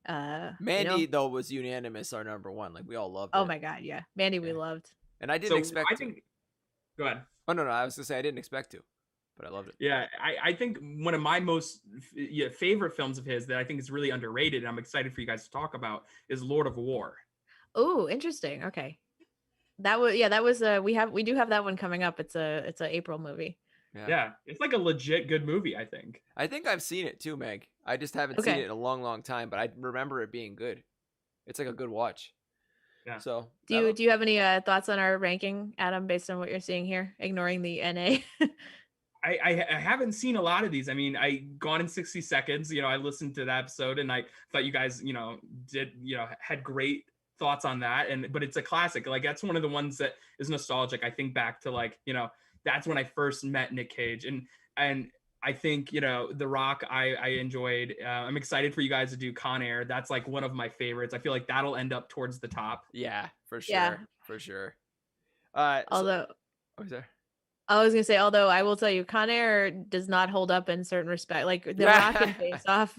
Mandy though was unanimous our number 1. Like we all loved it. Oh my god, yeah, Mandy we loved. And I didn't expect to. Go ahead. Oh no, I was gonna say I didn't expect to, but I loved it. Yeah, I think one of my most favorite films of his that I think is really underrated, and I'm excited for you guys to talk about, is Lord of War. Oh, interesting. Okay, that was we do have that one coming up. It's a April movie. Yeah, it's like a legit good movie. I think I've seen it too, Meg. I just haven't seen it in a long time, but I remember it being good. It's like a good watch. Yeah. So do you have any thoughts on our ranking, Adam, based on what you're seeing here, ignoring the NA? I haven't seen a lot of these. I mean, Gone in 60 Seconds, I listened to that episode and I thought you guys, had great thoughts on that. But it's a classic. Like that's one of the ones that is nostalgic. I think back to like, that's when I first met Nick Cage and I think, The Rock, I enjoyed. I'm excited for you guys to do Con Air. That's like one of my favorites. I feel like that'll end up towards the top. Yeah, for sure. Yeah. For sure. Although, what was there? I was gonna say, although I will tell you, Con Air does not hold up in certain respects. Like The Rock and Face Off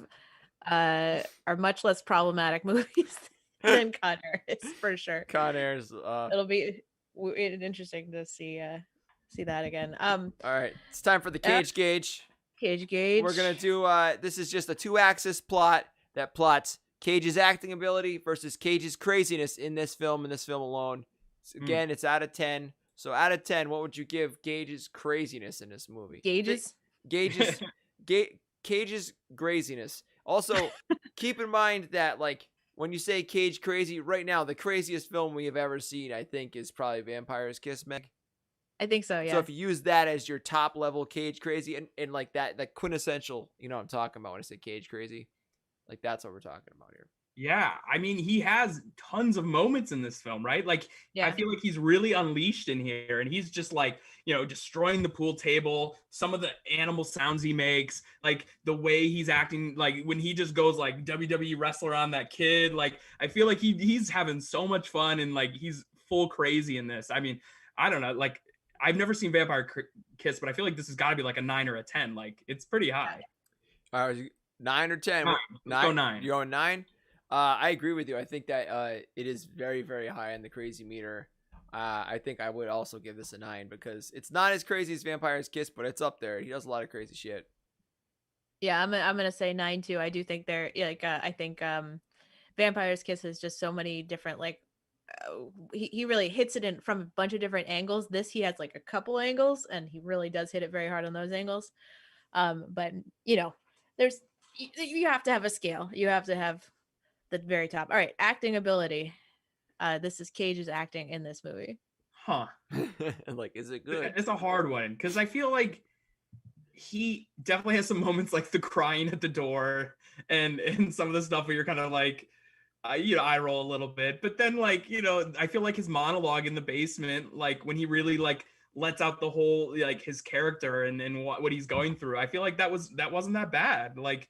are much less problematic movies than Con Air is, for sure. Con Air's it'll be interesting to see that again. All right, it's time for the Cage Gauge. Cage Gauge. We're gonna do this is just a 2-axis plot that plots Cage's acting ability versus Cage's craziness in this film alone. So again, it's out of 10. So out of 10, what would you give Cage's craziness in this movie? Cage's craziness. Also, keep in mind that like when you say Cage crazy, right now the craziest film we have ever seen, I think, is probably Vampire's Kiss, Meg. I think so, yeah. So if you use that as your top level Cage crazy and like that quintessential, you know what I'm talking about when I say Cage crazy, like that's what we're talking about here. Yeah, I mean, he has tons of moments in this film, right? Like, I Yeah. feel like he's really unleashed in here, and he's just like, destroying the pool table. Some of the animal sounds he makes, like the way he's acting, like when he just goes like WWE wrestler on that kid. Like, I feel like he's having so much fun, and like he's full crazy in this. I mean, I don't know, like I've never seen Vampire Kiss, but I feel like this has got to be like a 9 or a 10. Like, it's pretty high. 9 or 10? 9. Let's go 9. You're going 9? I agree with you. I think that it is very, very high on the crazy meter. I think I would also give this a 9 because it's not as crazy as Vampire's Kiss, but it's up there. He does a lot of crazy shit. Yeah, I'm gonna say 9 too. I do think I think Vampire's Kiss has just so many different he really hits it from a bunch of different angles. This he has like a couple angles, and he really does hit it very hard on those angles. But there's you have to have a scale. You have to have the very top. All right, acting ability. This is Cage's acting in this movie. Huh. Like, is it good? It's a hard one because I feel like he definitely has some moments like the crying at the door and some of the stuff where you're kind of like, I roll a little bit. But then I feel like his monologue in the basement, like when he really like lets out the whole like his character and what he's going through. I feel like that wasn't that bad. Like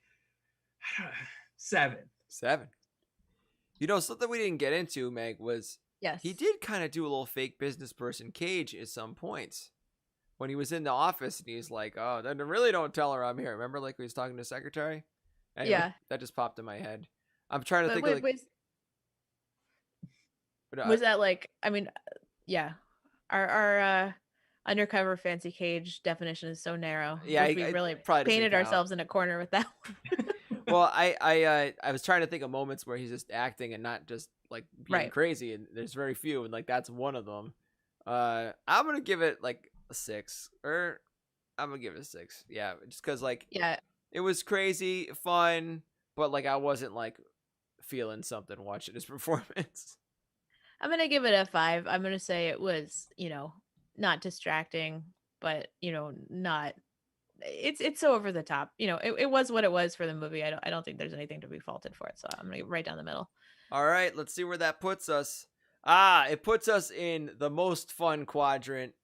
7. 7. Something we didn't get into, Meg, was Yes. he did kind of do a little fake business person Cage at some points. When he was in the office and he's like, oh, then really don't tell her I'm here. Remember like he was talking to the secretary? Anyway, Yeah. That just popped in my head. I'm trying to think was that like, I mean, yeah. Our undercover fancy Cage definition is so narrow. Yeah, we really probably doesn't painted count. ourselves in a corner with that one. Well, I was trying to think of moments where he's just acting and not just like being Right. crazy, and there's very few, and like that's one of them. I'm gonna give it like a 6, or I'm gonna give it a 6. Yeah, just because like Yeah. it was crazy, fun, but like I wasn't like feeling something watching his performance. I'm gonna give it a 5. I'm gonna say it was, not distracting, but not. It's so over the top. It was what it was for the movie. I don't think there's anything to be faulted for it. So I'm gonna get right down the middle. All right, let's see where that puts us. It puts us in the most fun quadrant,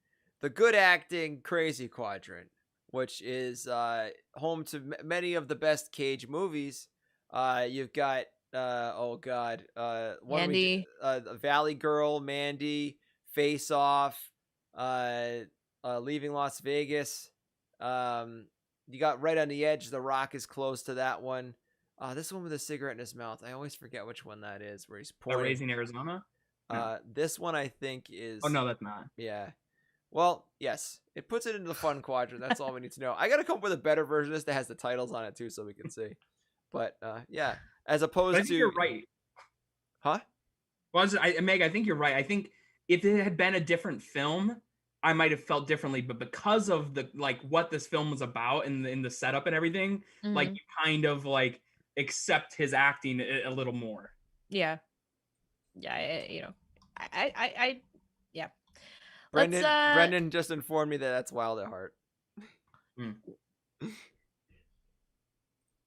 the good acting crazy quadrant, which is home to many of the best Cage movies. You've got Mandy. Valley Girl, Mandy, Face Off, Leaving Las Vegas. You got Right on the Edge. The Rock is close to that one. This one with a cigarette in his mouth. I always forget which one that is, where he's pouring. Raising Arizona? No. This one I think is. Oh no, that's not. Yeah. Well, yes, it puts it into the fun quadrant. That's all we need to know. I gotta come up with a better version of this that has the titles on it too, so we can see. But yeah, as opposed I think to. you're right. Huh? Well, Meg, I think you're right. I think if it had been a different film, I might have felt differently. But because of the what this film was about and in the setup and everything, like you kind of like accept his acting a little more. Yeah. Yeah. Yeah. Brendan just informed me that's Wild at Heart.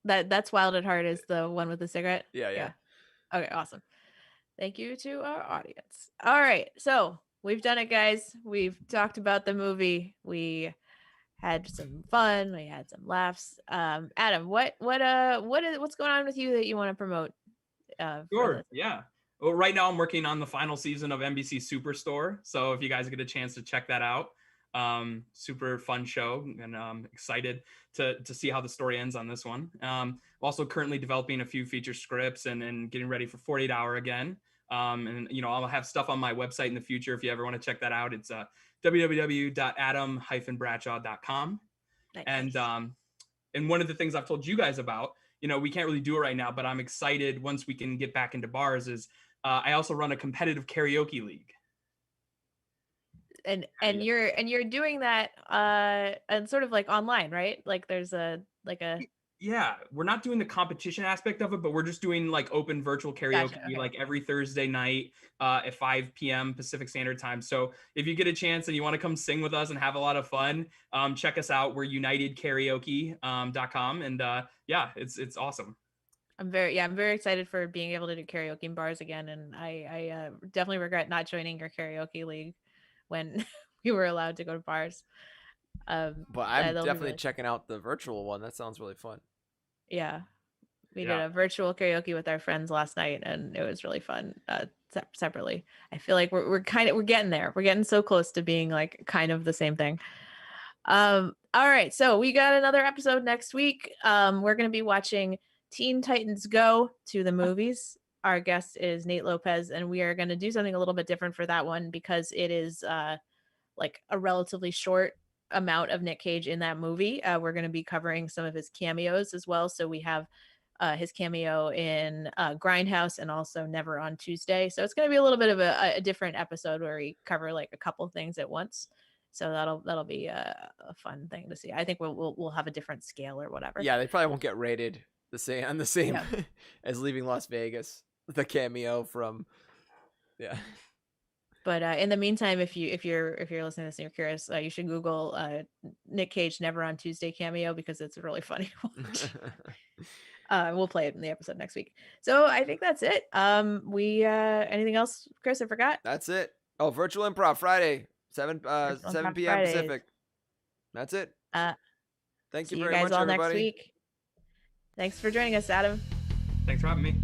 That's Wild at Heart is the one with the cigarette. Yeah. Okay, awesome. Thank you to our audience. All right, so we've done it, guys. We've talked about the movie. We had some fun. We had some laughs. Adam, what's going on with you that you want to promote? Sure. Yeah. Well, right now I'm working on the final season of NBC Superstore. So if you guys get a chance to check that out, super fun show, and excited to see how the story ends on this one. Also currently developing a few feature scripts and getting ready for 48 Hour again. And I'll have stuff on my website in the future if you ever want to check that out. It's www.adam-bradshaw.com. Nice. And one of the things I've told you guys about, we can't really do it right now, but I'm excited once we can get back into bars, is I also run a competitive karaoke league. And you're doing that and sort of like online, right? Like there's a Yeah, we're not doing the competition aspect of it, but we're just doing like open virtual karaoke. Gotcha, okay. Like every Thursday night at 5 p.m. Pacific Standard Time. So if you get a chance and you want to come sing with us and have a lot of fun, check us out. We're unitedkaraoke.com. And yeah, it's awesome. I'm very excited for being able to do karaoke in bars again, and I definitely regret not joining your karaoke league when we were allowed to go to bars. But I'm definitely checking out the virtual one. That sounds really fun. Yeah, we did a virtual karaoke with our friends last night, and it was really fun. Separately, I feel like we're getting there. We're getting so close to being like kind of the same thing. All right, so we got another episode next week. We're gonna be watching Teen Titans Go to the movies. Our guest is Nate Lopez, and we are going to do something a little bit different for that one because it is like a relatively short amount of Nick Cage in that movie. We're going to be covering some of his cameos as well. So we have his cameo in Grindhouse and also Never on Tuesday. So it's going to be a little bit of a different episode where we cover like a couple things at once. So that'll be a fun thing to see. I think we'll have a different scale or whatever. Yeah, they probably won't get rated the same as Leaving Las Vegas. The cameo from But in the meantime, if you're listening to this and you're curious, you should Google Nick Cage Never on Tuesday cameo because it's really funny to watch. We'll play it in the episode next week. So I think that's it. Anything else, Chris? I forgot. That's it. Oh, virtual improv Friday, 7 p.m. Fridays. Pacific. That's it. Thank you See very you guys much, all everybody. next week. Thanks for joining us, Adam. Thanks for having me.